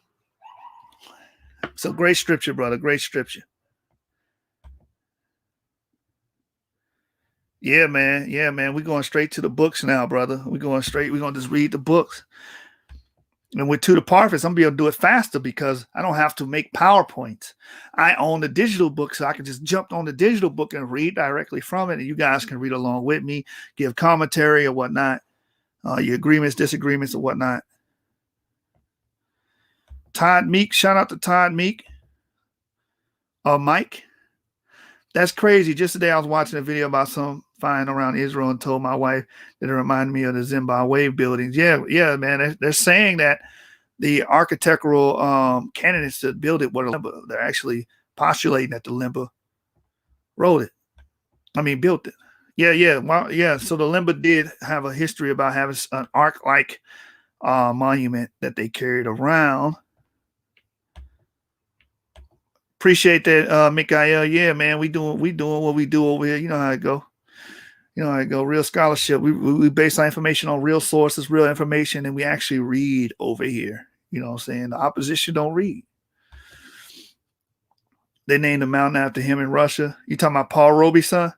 So great scripture, brother. Great scripture. Yeah, man. Yeah, man. We're going straight to the books now, brother. We're going to just read the books. And with Tudor Parfitt, I'm going to be able to do it faster because I don't have to make PowerPoints. I own the digital book, so I can just jump on the digital book and read directly from it. And you guys can read along with me, give commentary or whatnot, your agreements, disagreements, or whatnot. Todd Meek, shout out to Todd Meek. Mike. That's crazy. Just today I was watching a video about some flying around Israel and told my wife that it reminded me of the Zimbabwe buildings. Yeah, man. They're saying that the architectural candidates that built it were the Limba. They're actually postulating that the Limba built it. Yeah. Well, yeah. So the Limba did have a history about having an ark-like monument that they carried around. Appreciate that, Mikael. Yeah, man, we doing what we do over here. You know how it go. Real scholarship. We base our information on real sources, real information, and we actually read over here. You know what I'm saying? The opposition don't read. They named the mountain after him in Russia. You talking about Paul Roby's son?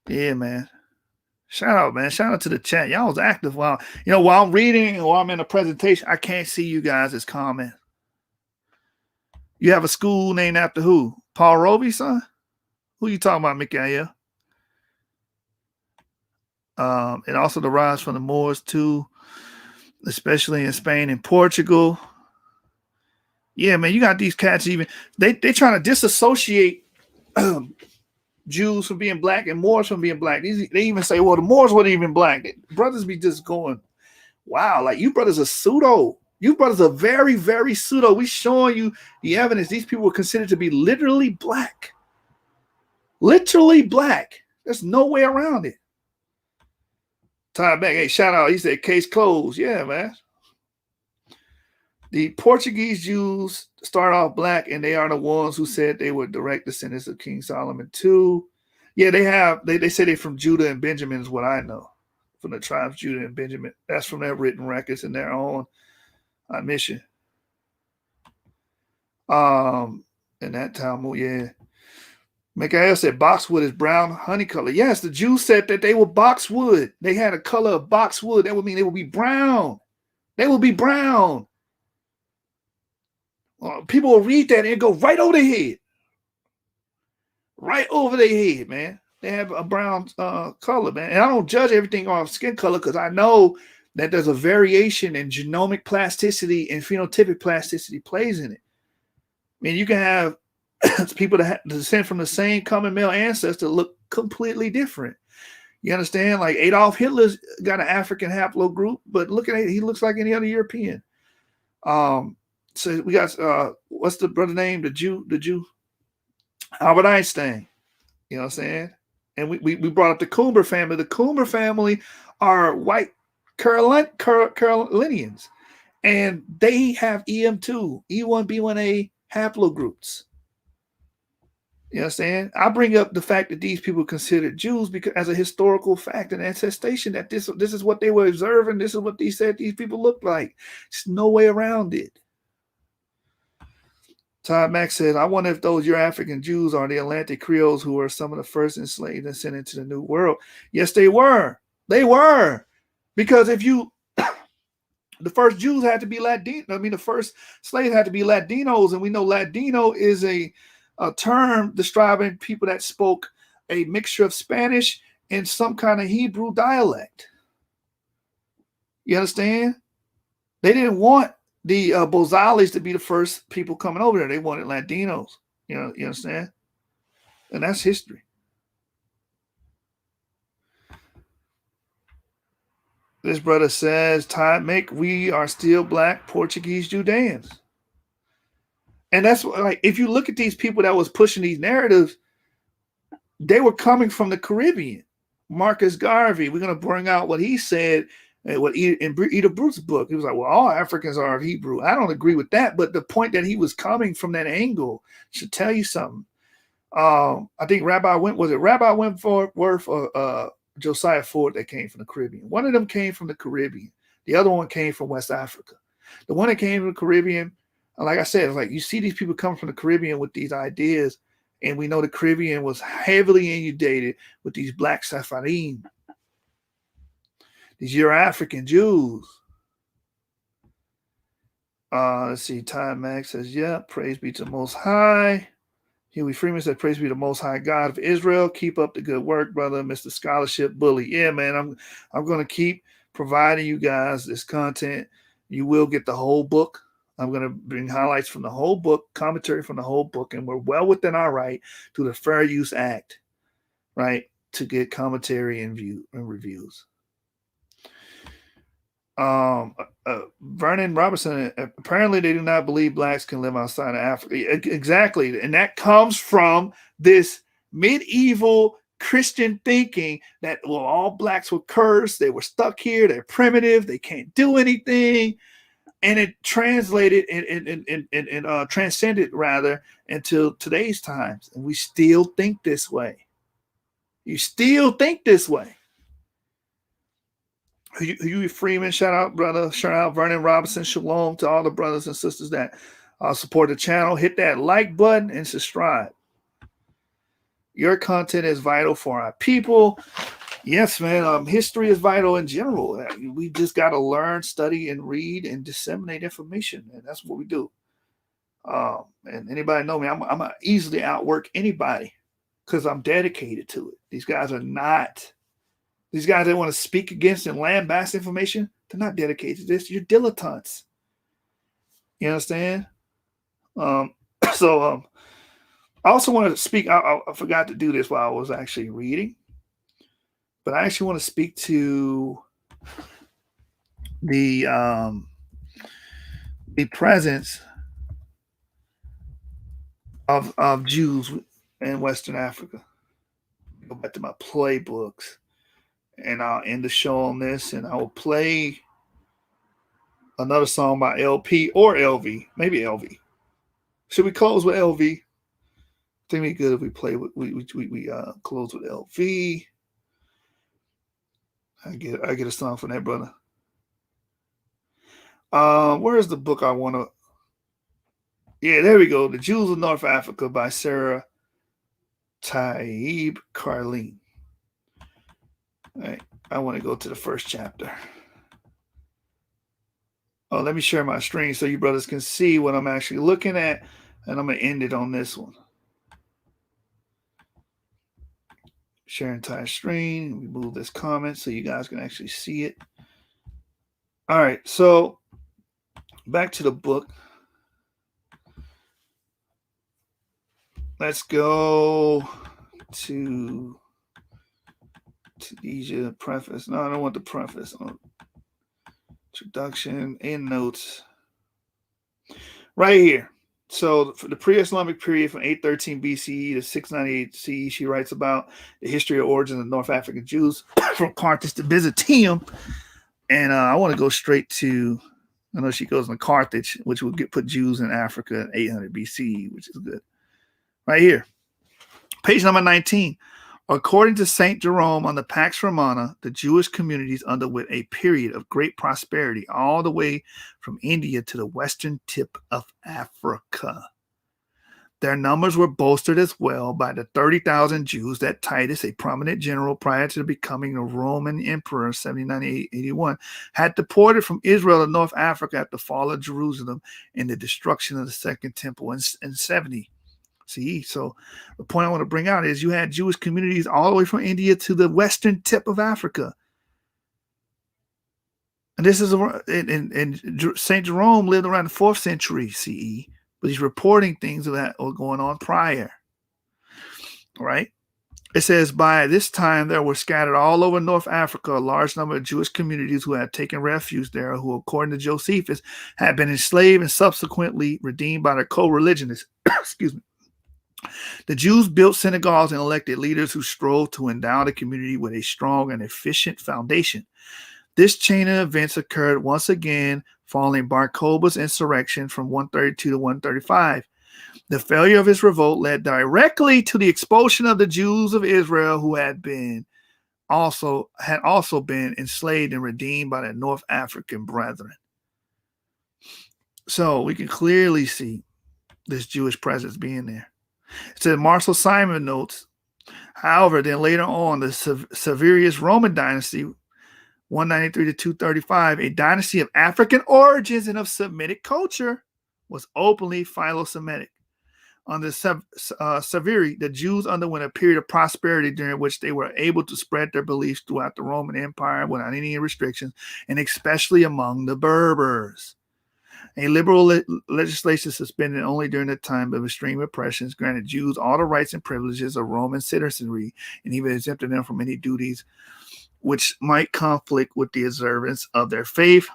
Yeah, man. Shout out, man. Shout out to the chat. Y'all was active while I'm reading or I'm in a presentation. I can't see you guys' comments. You have a school named after who? Paul Roby's son? Who you talking about, Mikael? And also the rise from the Moors too, especially in Spain and Portugal. Yeah, man, you got these cats even they trying to disassociate Jews from being black and Moors from being black. They even say, well, the Moors weren't even black. Brothers be just going, wow, like you brothers are pseudo. You brothers are very, very pseudo. We showing you the evidence. These people were considered to be literally black. Literally black. There's no way around it. Time back. Hey, shout out. He said, case closed. Yeah, man. The Portuguese Jews start off black, and they are the ones who said they were direct descendants of King Solomon too. Yeah, they say they're from Judah and Benjamin is what I know. From the tribes Judah and Benjamin. That's from their written records and their own mission. In that Talmud, yeah. Mikael said boxwood is brown honey color. Yes, the Jews said that they were boxwood. They had a color of boxwood. That would mean they would be brown. They will be brown. People will read that and go right over their head. Right over their head, man. They have a brown color, man. And I don't judge everything off skin color because I know that there's a variation in genomic plasticity and phenotypic plasticity plays in it. I mean, you can have people that descend from the same common male ancestor look completely different. You understand? Like Adolf Hitler's got an African haplogroup, but look at it, he looks like any other European. So we got what's the brother name? The Jew, Albert Einstein. You know what I'm saying? And we brought up the Coomer family. The Coomer family are white Carolinians, and they have EM2, E1B1A haplogroups. You understand? I bring up the fact that these people considered Jews because as a historical fact and attestation that this is what they were observing. This is what they said these people look like. There's no way around it. Todd Mack said, I wonder if those Euro-African Jews are the Atlantic Creoles who were some of the first enslaved and sent into the New World. Yes, they were. They were. Because if you, the first Jews had to be Latino. I mean, the first slaves had to be Latinos. And we know Latino is a term describing people that spoke a mixture of Spanish and some kind of Hebrew dialect. You understand? They didn't want the Bozales to be the first people coming over there. They wanted Latinos. You understand? And that's history. This brother says, Todd Mick, we are still black Portuguese Judeans. And that's like, if you look at these people that was pushing these narratives, they were coming from the Caribbean. Marcus Garvey, we're going to bring out what he said in Eda Bruce's book. He was like, well, all Africans are of Hebrew. I don't agree with that, but the point that he was coming from that angle should tell you something. I think Rabbi Wentworth or Josiah Ford that came from the Caribbean. One of them came from the Caribbean. The other one came from West Africa. The one that came from the Caribbean, like I said, it's like you see these people coming from the Caribbean with these ideas, and we know the Caribbean was heavily inundated with these black Sephardim, these Euro-African Jews. Let's see. Time Max says, yeah, praise be to the Most High. Huey Freeman said, praise be to the Most High God of Israel. Keep up the good work, brother. Mr. Scholarship Bully. Yeah, man, I'm going to keep providing you guys this content. You will get the whole book. I'm going to bring highlights from the whole book, commentary from the whole book, and we're well within our right through the Fair Use Act, right, to get commentary and reviews. Vernon Robertson, apparently they do not believe blacks can live outside of Africa. Exactly. And that comes from this medieval Christian thinking that, well, all blacks were cursed. They were stuck here. They're primitive. They can't do anything. And it translated and transcended rather until today's times. And we still think this way. You still think this way. Huey Freeman, shout out, brother. Shout out Vernon Robinson. Shalom to all the brothers and sisters that support the channel. Hit that like button and subscribe. Your content is vital for our people. Yes, man. History is vital in general. We just got to learn, study, and read and disseminate information. And that's what we do. And anybody know me, I'm going to easily outwork anybody because I'm dedicated to it. These guys are not. These guys that want to speak against and lambast information, they're not dedicated to this. You're dilettantes. You understand? I also want to speak. I forgot to do this while I was actually reading, but I actually want to speak to the presence of Jews in Western Africa. Go back to my playbooks. And I'll end the show on this, and I will play another song by LP or LV, maybe LV. Should we close with LV? I think it'd be good if we play with we close with LV. I get a song from that brother. Where's the book I want to? Yeah, there we go. The Jews of North Africa by Sarah Taib Carlene. All right, I want to go to the first chapter. Oh, let me share my screen so you brothers can see what I'm actually looking at, and I'm going to end it on this one. Share entire screen. Remove this comment so you guys can actually see it. All right, so back to the book. Let's go to Tunisia preface. No, I don't want the preface. Introduction, end notes. Right here. So for the pre-Islamic period from 813 BCE to 698 CE, she writes about the history of origins of North African Jews from Carthage to Byzantium. And I want to go straight to, I know she goes into Carthage, which will put Jews in Africa in 800 BCE, which is good. Right here. Page number 19. According to St. Jerome on the Pax Romana, the Jewish communities underwent a period of great prosperity all the way from India to the western tip of Africa. Their numbers were bolstered as well by the 30,000 Jews that Titus, a prominent general prior to becoming the Roman emperor in 79-81, had deported from Israel to North Africa at the fall of Jerusalem and the destruction of the Second Temple in 70. See, so the point I want to bring out is you had Jewish communities all the way from India to the western tip of Africa. And this is, and St. Jerome lived around the 4th century CE, but he's reporting things that were going on prior. All right. It says, by this time, there were scattered all over North Africa a large number of Jewish communities who had taken refuge there, who, according to Josephus, had been enslaved and subsequently redeemed by their co-religionists. Excuse me. The Jews built synagogues and elected leaders who strove to endow the community with a strong and efficient foundation. This chain of events occurred once again following Bar Kokhba's insurrection from 132 to 135. The failure of his revolt led directly to the expulsion of the Jews of Israel who had also been enslaved and redeemed by their North African brethren. So we can clearly see this Jewish presence being there. It says Marcel Simon notes, however, then later on, the Severus Roman dynasty, 193 to 235, a dynasty of African origins and of Semitic culture, was openly philo-Semitic. Under Severi, the Jews underwent a period of prosperity during which they were able to spread their beliefs throughout the Roman Empire without any restrictions, and especially among the Berbers. A liberal legislation suspended only during the time of extreme oppressions granted Jews all the rights and privileges of Roman citizenry and even exempted them from any duties which might conflict with the observance of their faith.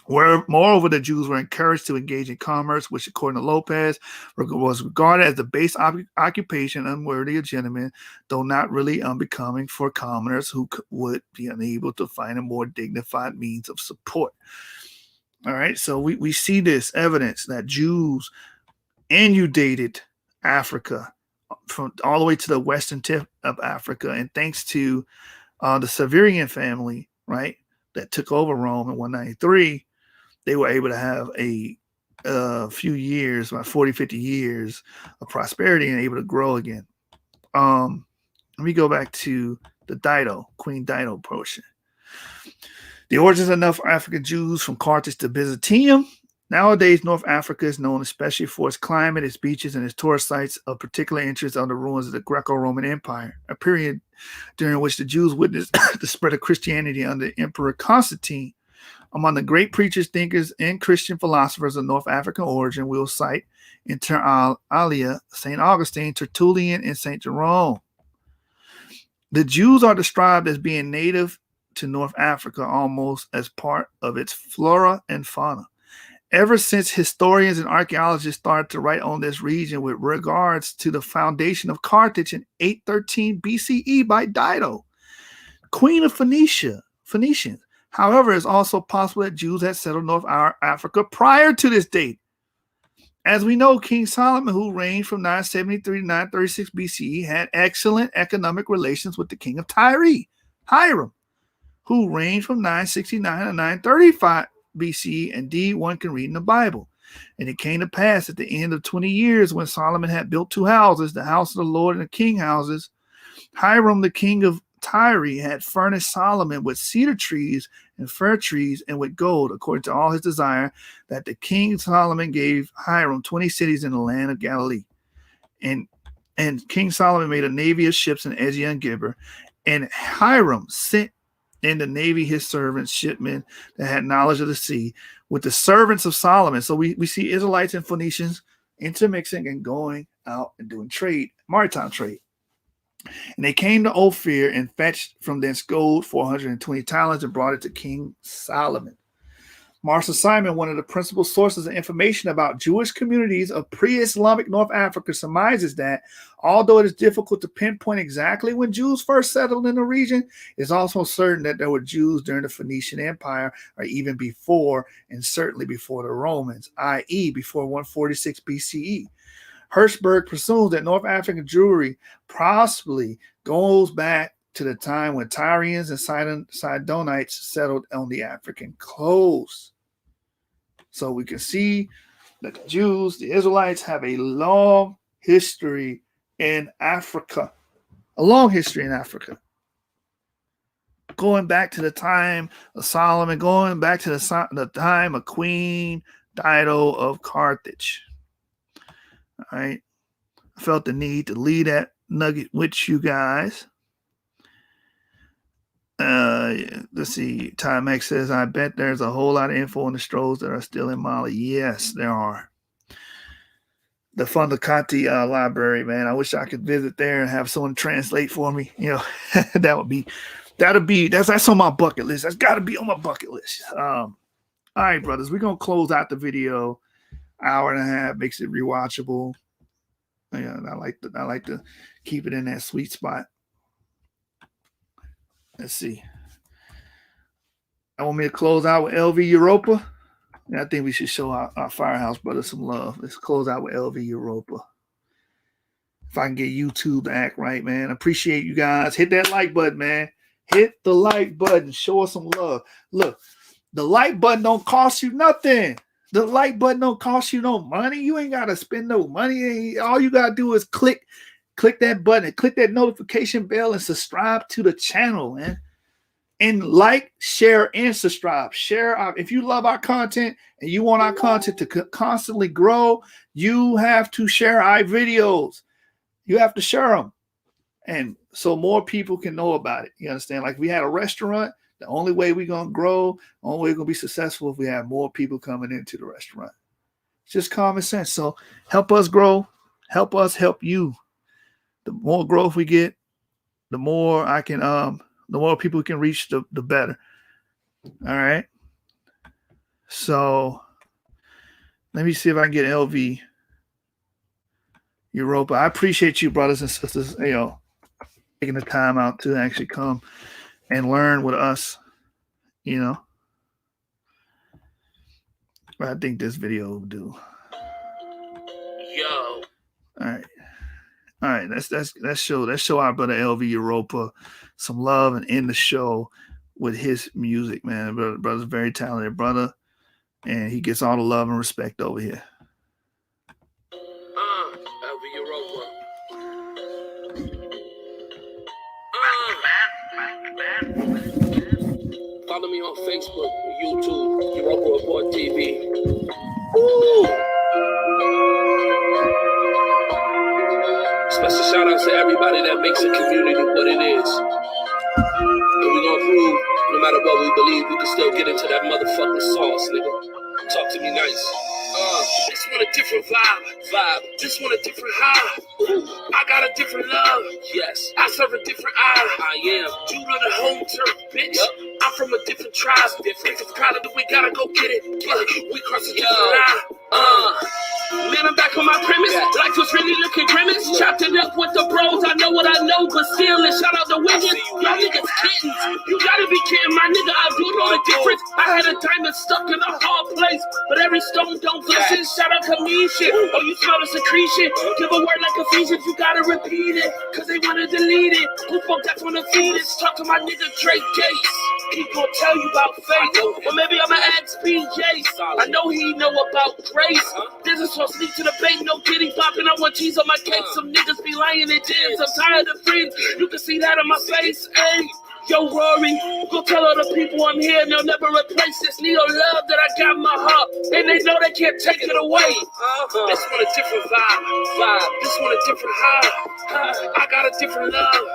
Moreover, the Jews were encouraged to engage in commerce, which, according to Lopez, was regarded as the base occupation unworthy of gentlemen, though not really unbecoming for commoners who would be unable to find a more dignified means of support. All right, so we see this evidence that Jews inundated Africa from all the way to the western tip of Africa, and thanks to the Severian family, right, that took over Rome in 193, they were able to have a few years, about 40, 50 years of prosperity and able to grow again. Let me go back to the Dido, Queen Dido portion. The origins of North African Jews from Carthage to Byzantium. Nowadays, North Africa is known especially for its climate, its beaches, and its tourist sites of particular interest on the ruins of the Greco-Roman Empire, a period during which the Jews witnessed the spread of Christianity under Emperor Constantine. Among the great preachers, thinkers, and Christian philosophers of North African origin, we'll cite Inter alia St. Augustine, Tertullian, and St. Jerome. The Jews are described as being native to North Africa almost as part of its flora and fauna. Ever since historians and archaeologists started to write on this region with regards to the foundation of Carthage in 813 BCE by Dido, Queen of Phoenicians. However, it's also possible that Jews had settled North Africa prior to this date. As we know, King Solomon, who reigned from 973 to 936 BCE, had excellent economic relations with the king of Tyre, Hiram, who reigned from 969 to 935 BCE. Indeed, one can read in the Bible. And it came to pass at the end of 20 years when Solomon had built 2 houses, the house of the Lord and the king houses, Hiram, the king of Tyre, had furnished Solomon with cedar trees and fir trees and with gold, according to all his desire, that the king Solomon gave Hiram 20 cities in the land of Galilee. And King Solomon made a navy of ships in Ezion Gibber, and Hiram sent in the navy his servants, shipmen that had knowledge of the sea, with the servants of Solomon. So we see Israelites and Phoenicians intermixing and going out and doing trade, maritime trade. And they came to Ophir and fetched from thence gold 420 talents and brought it to King Solomon. Marshall Simon, one of the principal sources of information about Jewish communities of pre-Islamic North Africa, surmises that although it is difficult to pinpoint exactly when Jews first settled in the region, it's also certain that there were Jews during the Phoenician Empire, or even before, and certainly before the Romans, i.e. before 146 BCE. Hirschberg presumes that North African Jewry possibly goes back to the time when Tyrians and Sidonites settled on the African coast. So we can see that the Jews, the Israelites, have a long history in Africa. A long history in Africa. Going back to the time of Solomon, going back to the time of Queen Dido of Carthage. All right. I felt the need to leave that nugget with you guys. Let's see. Timex says, I bet there's a whole lot of info on the Strolls that are still in Mali. Yes, there are. The Fundacati library, man. I wish I could visit there and have someone translate for me. You know, that's on my bucket list. That's got to be on my bucket list. All right, brothers, we're gonna close out the video. Hour and a half makes it rewatchable. Yeah, I like to keep it in that sweet spot. Let's see. I want me to close out with LV Europa. And I think we should show our Firehouse brothers some love. Let's close out with LV Europa. If I can get YouTube to act right, man. Appreciate you guys. Hit that like button, man. Hit the like button. Show us some love. Look, the like button don't cost you nothing. The like button don't cost you no money. You ain't got to spend no money. All you got to do is click that button, click that notification bell, and subscribe to the channel, man. And like, share, and subscribe. Share if you love our content and you want our content to constantly grow, you have to share our videos. You have to share them. And so more people can know about it. You understand? Like, we had a restaurant. The only way we're going to grow, the only way we're going to be successful if we have more people coming into the restaurant. It's just common sense. So help us grow. Help us help you. The more growth we get, the more I can, the more people we can reach, the better. All right. So let me see if I can get LV Europa. I appreciate you, brothers and sisters, taking the time out to actually come and learn with us, But I think this video will do. Yo. All right, let's show our brother LV Europa some love and end the show with his music, man. Brother's a very talented brother, and he gets all the love and respect over here. LV Europa. Follow me on Facebook, YouTube, Europa Report TV. Woo! Special shout out to everybody that makes a community what it is. And we gonna prove, no matter what we believe, we can still get into that motherfucking sauce, nigga. Talk to me nice. This one a different vibe. This one a different high. Ooh, I got a different love. Yes, I serve a different eye. I am Judah the home turf, bitch. Yep. I'm from a different tribe. If it's proud of it, we gotta go get it. We cross a different line. Man, I'm back on my premise. Life was really looking grimace. Chopped it up with the bros. I know what I know, but still, and shout out to Wiggins. Y'all niggas kittens. You gotta be kidding, my nigga. I do know the difference. I had a diamond stuck in a hard place, but every stone don't glisten. Shout out to me shit. Oh, you smell the secretion. Give a word like Ephesians. You gotta repeat it, cause they wanna delete it. Who spoke that from the fetus? Talk to my nigga Drake Gates. He gon' tell you about faith. Or maybe I'ma ask PJ. I know he know about grace. This is supposed to lead to the bank. No kidding, popping. I want cheese on my cake. Some niggas be lying in dance. I'm tired of friends. You can see that on my face. Hey, yo, Rory, go tell all the people I'm here and they'll never replace this Neo love that I got in my heart. And they know they can't take it away. This one a different vibe. This one a different high. I got a different love.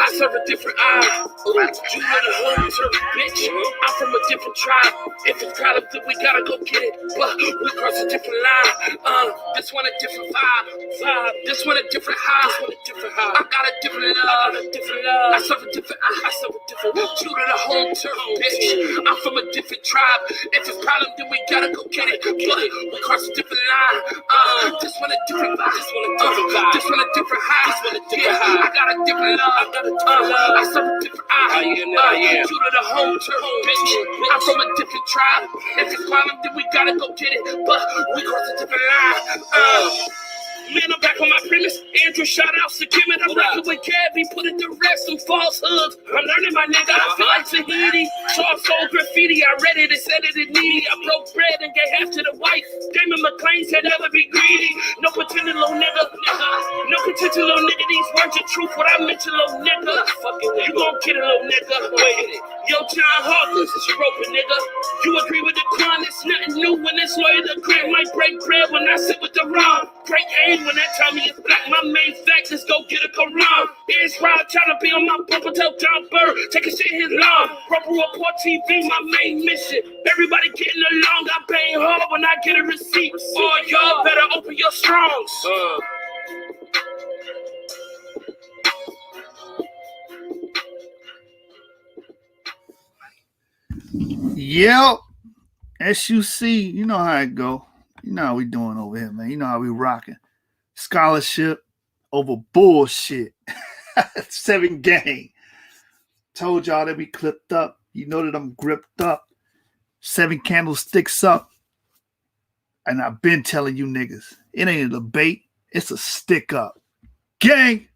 I serve a different eye. You know the home turf, bitch. I'm from a different tribe. If it's proud of it, we gotta go get it. But we cross a different line. This one a different vibe. This one a different high. I got a different love. I serve a different eye. suffer different. Due to the home turf, bitch. I'm from a different tribe. If it's problem, then we gotta go get it. But we cross a different line. This one a different vibe. This one a different vibe. This one a different high. This one a different high. I got a different love. I got a different love. I suffer different eye. Due to the home turf, bitch. I'm from a different tribe. If it's problem, then we gotta go get it. But we cross a different line. Man, I'm back on my premise. Andrew, shout out to Kim, and I'm rocking with Gabby. Put it to rest, some falsehoods. I'm learning, my nigga. I feel like Tahiti. Soft soul graffiti. I read it and said it in needy. I broke bread and gave half to the wife. Damon McLean said never be greedy. No pretending, little nigga. No pretending, little nigga. These words are truth. What I mention, little nigga. You gon' get it, little nigga. Wait. Yo, John Hawkins, it's your roper, nigga. You agree with the crime? It's nothing new when this lawyer the grant might break bread when I sit with the wrong. Great aim when that Tommy is black. My main fact is go get a Quran. It's Rod trying to be on my bumper. Tell John Burr, take a shit in his lawn. Rubber Report TV, my main mission. Everybody getting along. I bang hard when I get a receipt. Oh, y'all better open your strongs. Yep. SUC, you know how it go. You know how we doing over here, man. You know how we rocking. Scholarship over bullshit. 7 gang. Told y'all that we clipped up. You know that I'm gripped up. 7 candlesticks up. And I've been telling you niggas, it ain't a debate. It's a stick up. Gang.